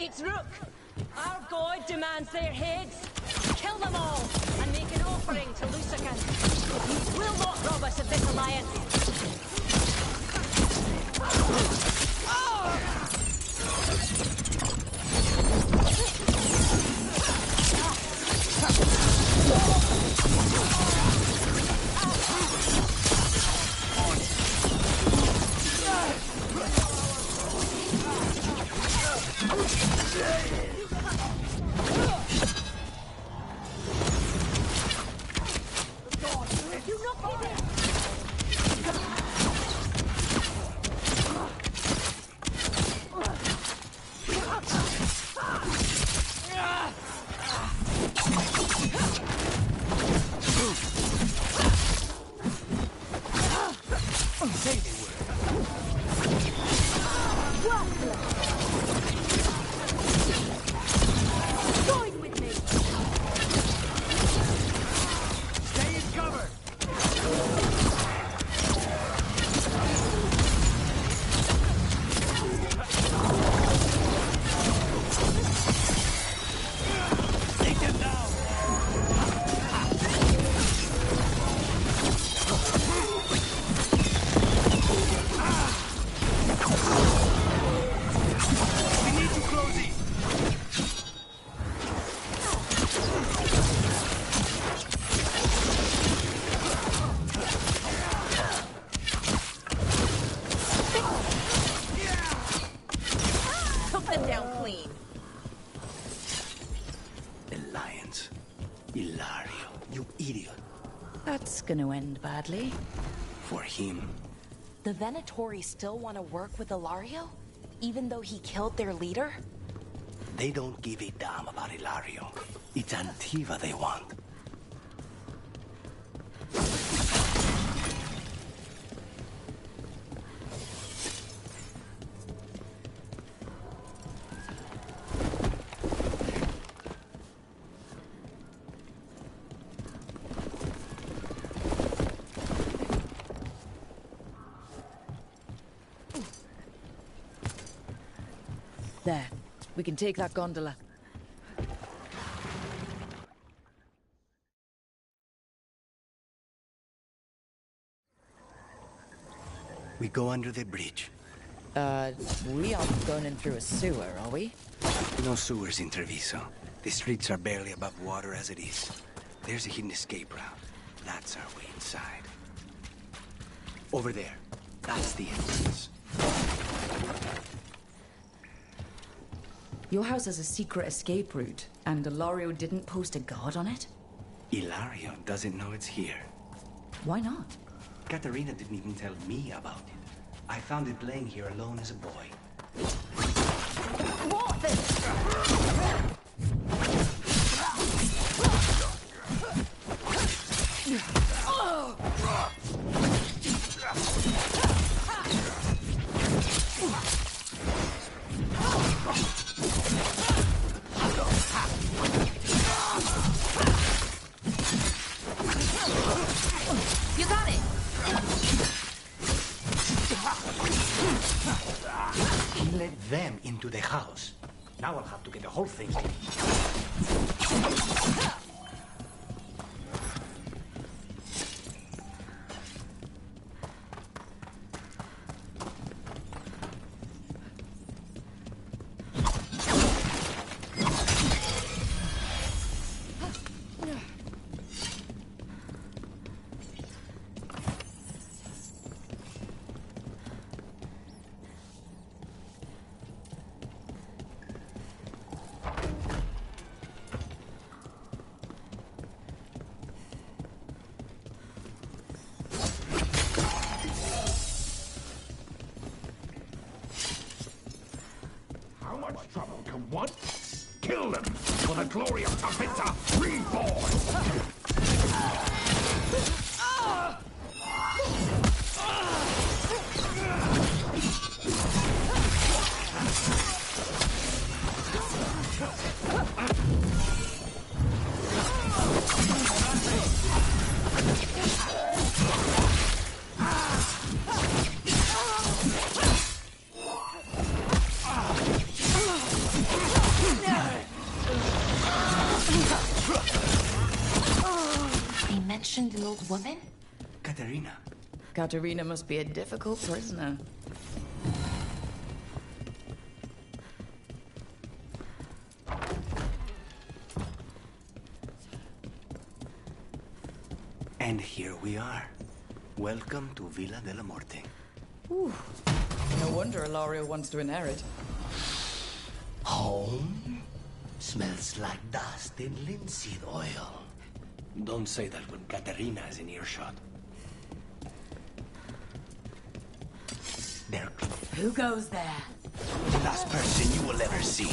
Speaker 20: It's Rook. Our god demands their heads. Kill them all and make an offering to Lucican. He will not rob us of this alliance.
Speaker 2: That's gonna end badly.
Speaker 13: For him.
Speaker 1: The Venatori still want to work with Ilario? Even though he killed their leader?
Speaker 13: They don't give a damn about Ilario. It's Antiva they want.
Speaker 2: There. We can take that gondola.
Speaker 13: We go under the bridge.
Speaker 2: We aren't going in through a sewer, are we?
Speaker 13: No sewers in Treviso. The streets are barely above water as it is. There's a hidden escape route. That's our way inside. Over there. That's the entrance.
Speaker 2: Your house has a secret escape route, and Ilario didn't post a guard on it?
Speaker 13: Ilario doesn't know it's here.
Speaker 2: Why not?
Speaker 13: Katarina didn't even tell me about it. I found it laying here alone as a boy.
Speaker 20: What the?
Speaker 1: You got it!
Speaker 13: He let them into the house. Now I'll have to get the whole thing.
Speaker 14: Trouble can what? Kill them for the glory of Tavinta reborn!
Speaker 1: mentioned an old woman?
Speaker 13: Katerina.
Speaker 2: Katerina must be a difficult prisoner.
Speaker 13: And here we are. Welcome to Villa de la Morte.
Speaker 2: Ooh. No wonder Ilario wants to inherit.
Speaker 13: Home? Smells like dust and linseed oil. Don't say that when Katerina is in earshot. There.
Speaker 20: Who goes there?
Speaker 13: The last person you will ever see.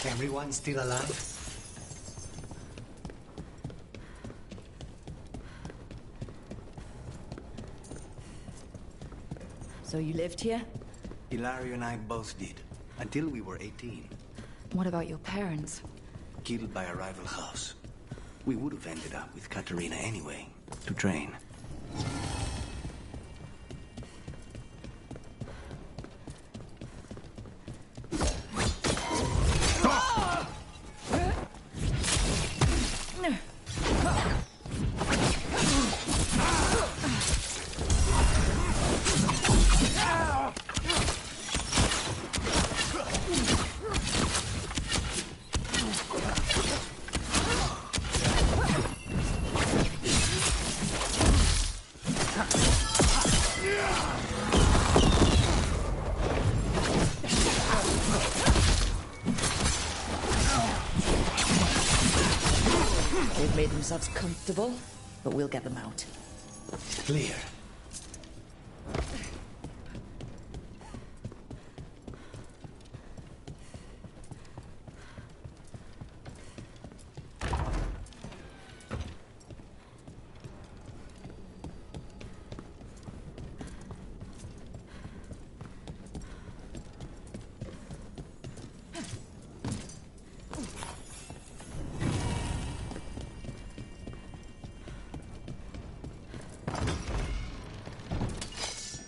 Speaker 13: Everyone still alive?
Speaker 2: So you lived here?
Speaker 13: Ilario and I both did, until we were 18.
Speaker 2: What about your parents?
Speaker 13: Killed by a rival house. We would have ended up with Katerina anyway, to train.
Speaker 2: They've made themselves comfortable, but we'll get them out.
Speaker 13: Clear.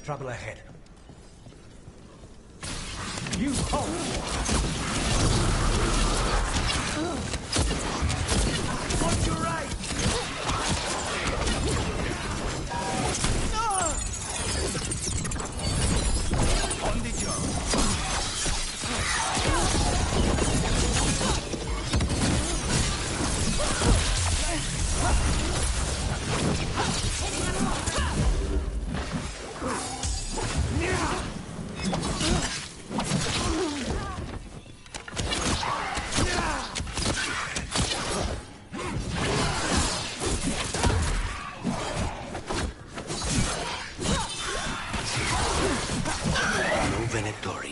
Speaker 13: Trouble ahead.
Speaker 19: You hold! On your right! On the job.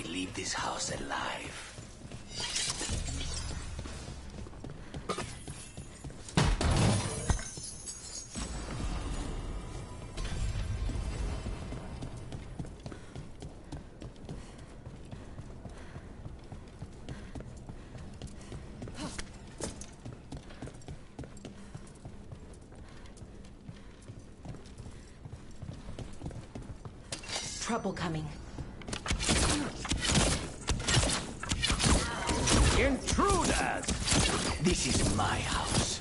Speaker 13: Leave this house alive.
Speaker 1: Trouble coming.
Speaker 19: Intruders!
Speaker 13: This is my house.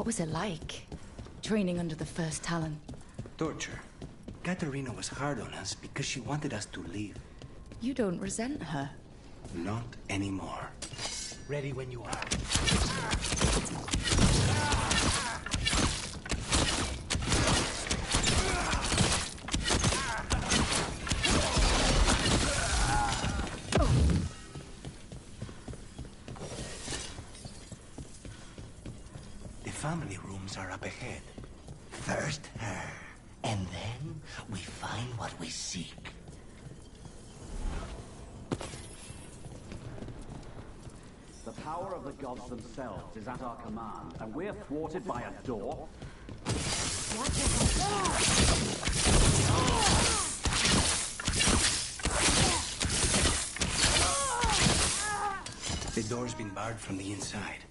Speaker 2: was it like, training under the first Talon?
Speaker 13: Torture. Katarina was hard on us because she wanted us to leave.
Speaker 2: You don't resent her.
Speaker 13: Not anymore. Ready when you are. The family rooms are up ahead.
Speaker 9: First her, and then we find what we seek.
Speaker 21: The power of the gods themselves is at our command, and we're thwarted by a door?
Speaker 13: The door's been barred from the inside.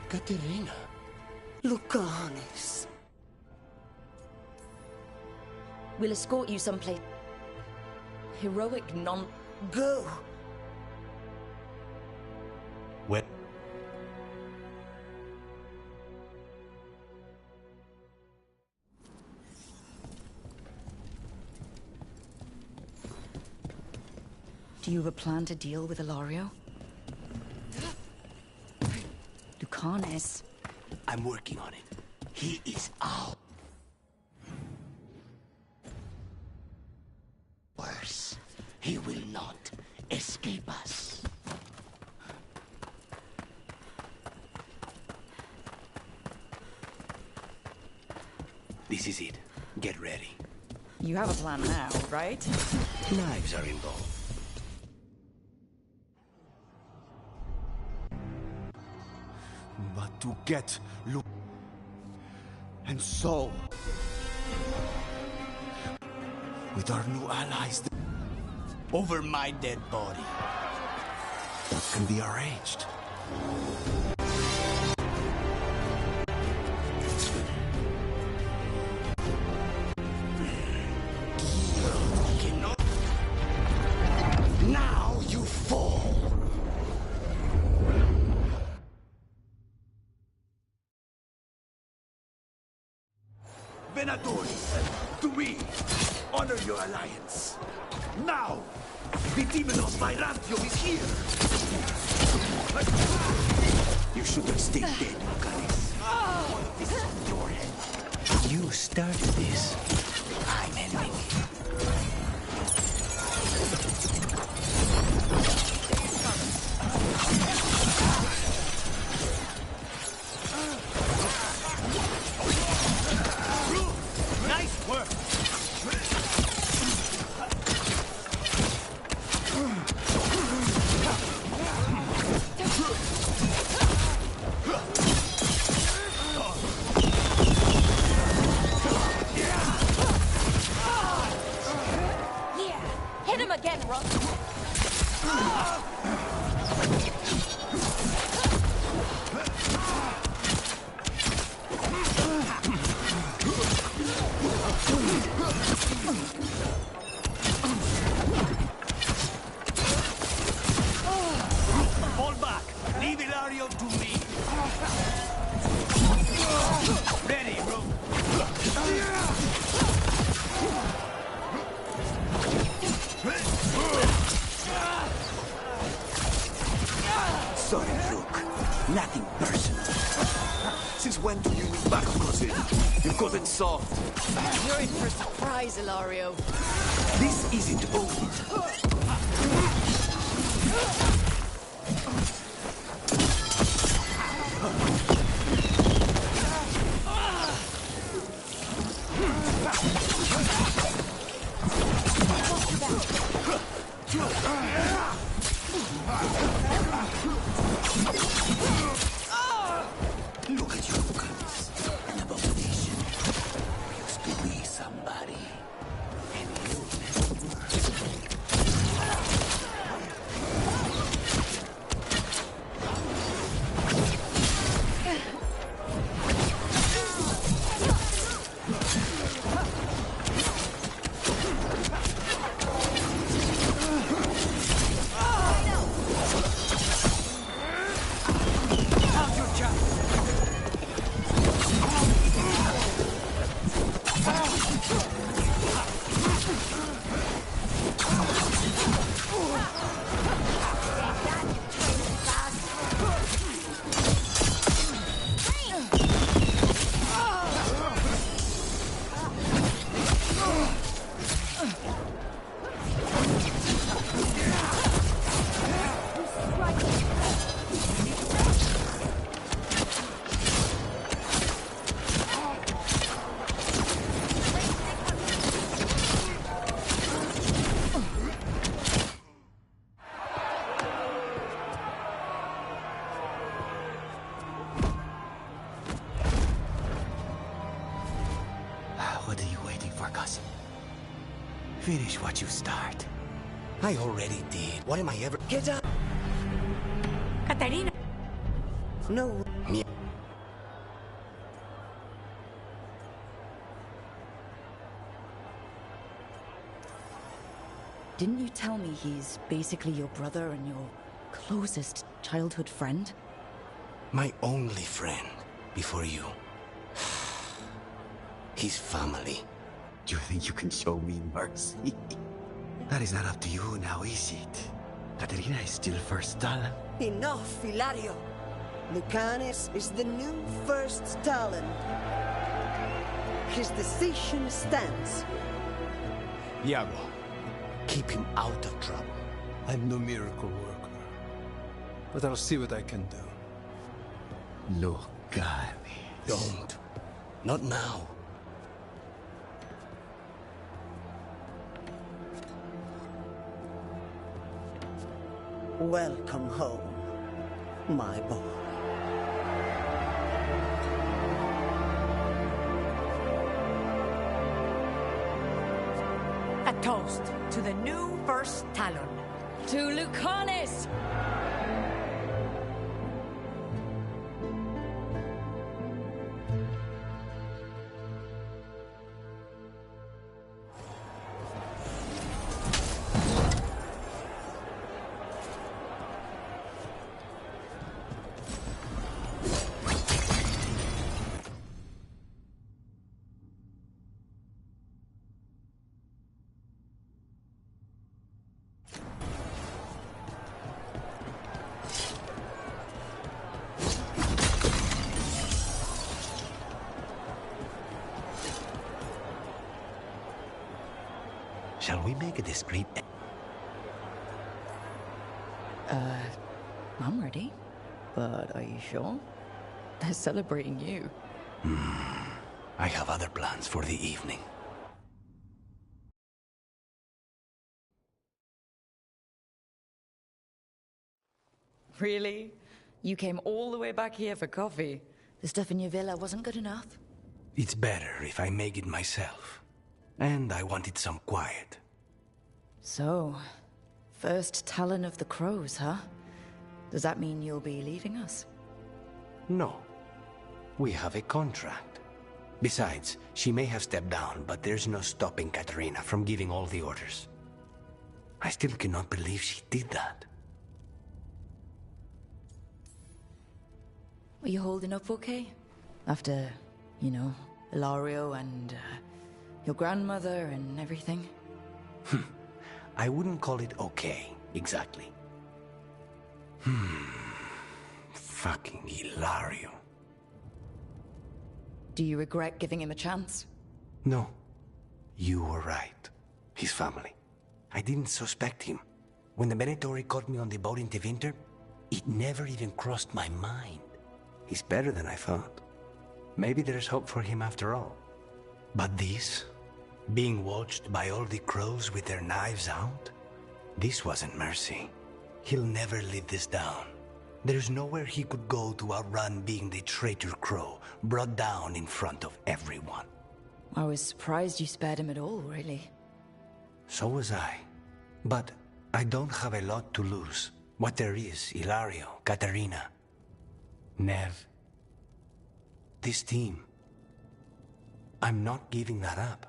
Speaker 9: Katerina. Lucanis.
Speaker 2: We'll escort you someplace. Heroic non...
Speaker 9: Go!
Speaker 13: Where?
Speaker 2: Do you have a plan to deal with Ilario? Lucanis.
Speaker 13: I'm working on it. He is out.
Speaker 9: Worse, he will not escape us.
Speaker 13: This is it. Get ready.
Speaker 2: You have a plan now, right?
Speaker 13: Knives are involved.
Speaker 22: But to get Luke, and so, with our new allies,
Speaker 13: Over my dead body.
Speaker 22: That can be arranged.
Speaker 9: Now you fall!
Speaker 22: Venatori, to me, honor your alliance. Now, the demon of Virantium is here. You should have stayed dead, Lucanis. This is on your head.
Speaker 13: You started this. I'm ending it.
Speaker 11: Nice work!
Speaker 20: Hit him again, Rook.
Speaker 11: Fall back! Leave Ilario to me! Ready, Rook!
Speaker 22: Sorry, Luke. Nothing personal. Since when do you use Bakugo's in? You've gotten soft.
Speaker 15: You're in for a surprise, Ilario.
Speaker 22: This isn't over. Look at you, Lucanis. An abomination. Used to be somebody. And you never were.
Speaker 13: Finish what you start. I already did. What am I ever...
Speaker 12: Get up!
Speaker 1: Katarina!
Speaker 12: No.
Speaker 13: Me.
Speaker 2: Didn't you tell me he's basically your brother and your closest childhood friend?
Speaker 13: My only friend before you. His family.
Speaker 22: Do you think you can show me mercy?
Speaker 13: That is not up to you now, is it?
Speaker 22: Katarina is still first talent.
Speaker 12: Enough, Hilario. Lucanis is the new first talent. His decision stands.
Speaker 13: Iago, keep him out of trouble.
Speaker 3: I'm no miracle worker, but I'll see what I can do.
Speaker 22: Lucanis.
Speaker 13: Don't. Not now.
Speaker 12: Welcome home, my boy.
Speaker 1: A toast to the new first Talon.
Speaker 20: To Lucanis!
Speaker 13: Shall we make a discreet...
Speaker 2: I'm ready. But are you sure? They're celebrating you.
Speaker 13: I have other plans for the evening.
Speaker 2: Really? You came all the way back here for coffee? The stuff in your villa wasn't good enough?
Speaker 13: It's better if I make it myself. And I wanted some quiet.
Speaker 2: So, first Talon of the Crows, huh? Does that mean you'll be leaving us?
Speaker 13: No. We have a contract. Besides, she may have stepped down, but there's no stopping Katarina from giving all the orders. I still cannot believe she did that.
Speaker 2: Are you holding up okay? After, you know, Ilario and your grandmother and everything?
Speaker 13: I wouldn't call it okay, exactly. Fucking Ilario.
Speaker 2: Do you regret giving him a chance?
Speaker 13: No. You were right. His family. I didn't suspect him. When the Venatori caught me on the boat in Tevinter, it never even crossed my mind. He's better than I thought. Maybe there's hope for him after all. But this, being watched by all the crows with their knives out, this wasn't mercy. He'll never live this down. There's nowhere he could go to outrun being the traitor crow, brought down in front of everyone.
Speaker 2: I was surprised you spared him at all, really.
Speaker 13: So was I. But I don't have a lot to lose. What there is, Ilario, Katarina, Nev. This team. I'm not giving that up.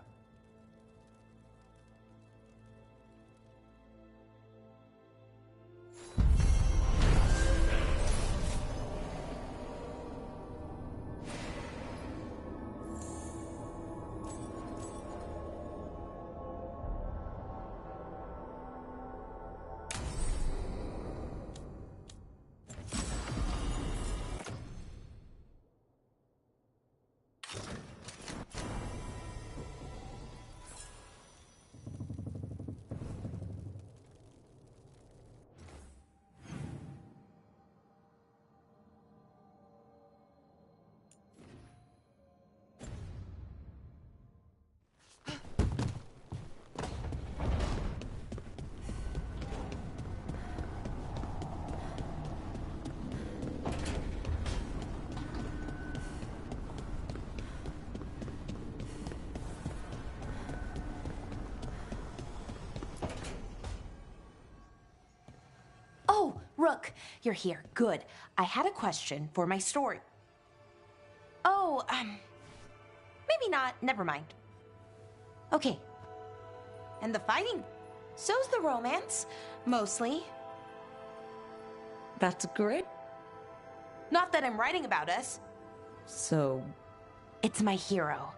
Speaker 1: Rook, you're here. Good. I had a question for my story. Oh, maybe not. Never mind. Okay. And the fighting. So's the romance. Mostly.
Speaker 2: That's great.
Speaker 1: Not that I'm writing about us.
Speaker 2: So...
Speaker 1: It's my hero.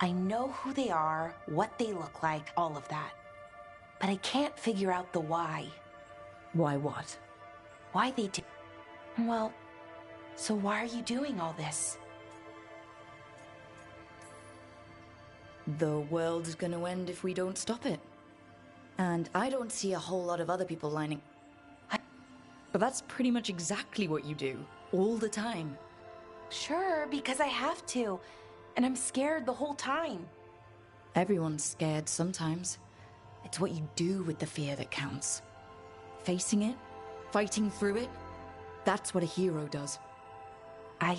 Speaker 1: I know who they are, what they look like, all of that. But I can't figure out the why.
Speaker 2: Why what?
Speaker 1: Why they do... Well, so why are you doing all this?
Speaker 2: The world's gonna end if we don't stop it. And I don't see a whole lot of other people lining... But that's pretty much exactly what you do, all the time.
Speaker 1: Sure, because I have to. And I'm scared the whole time.
Speaker 2: Everyone's scared sometimes. It's what you do with the fear that counts. Facing it, fighting through it, that's what a hero does.
Speaker 1: I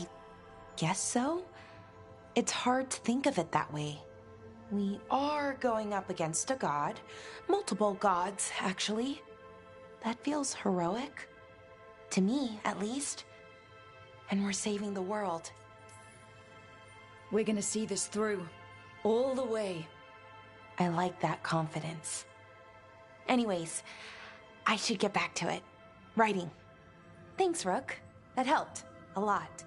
Speaker 1: guess so. It's hard to think of it that way. We are going up against a god. Multiple gods, actually. That feels heroic. To me, at least. And we're saving the world.
Speaker 2: We're gonna see this through. All the way.
Speaker 1: I like that confidence. Anyways, I should get back to it. Writing. Thanks, Rook. That helped. A lot.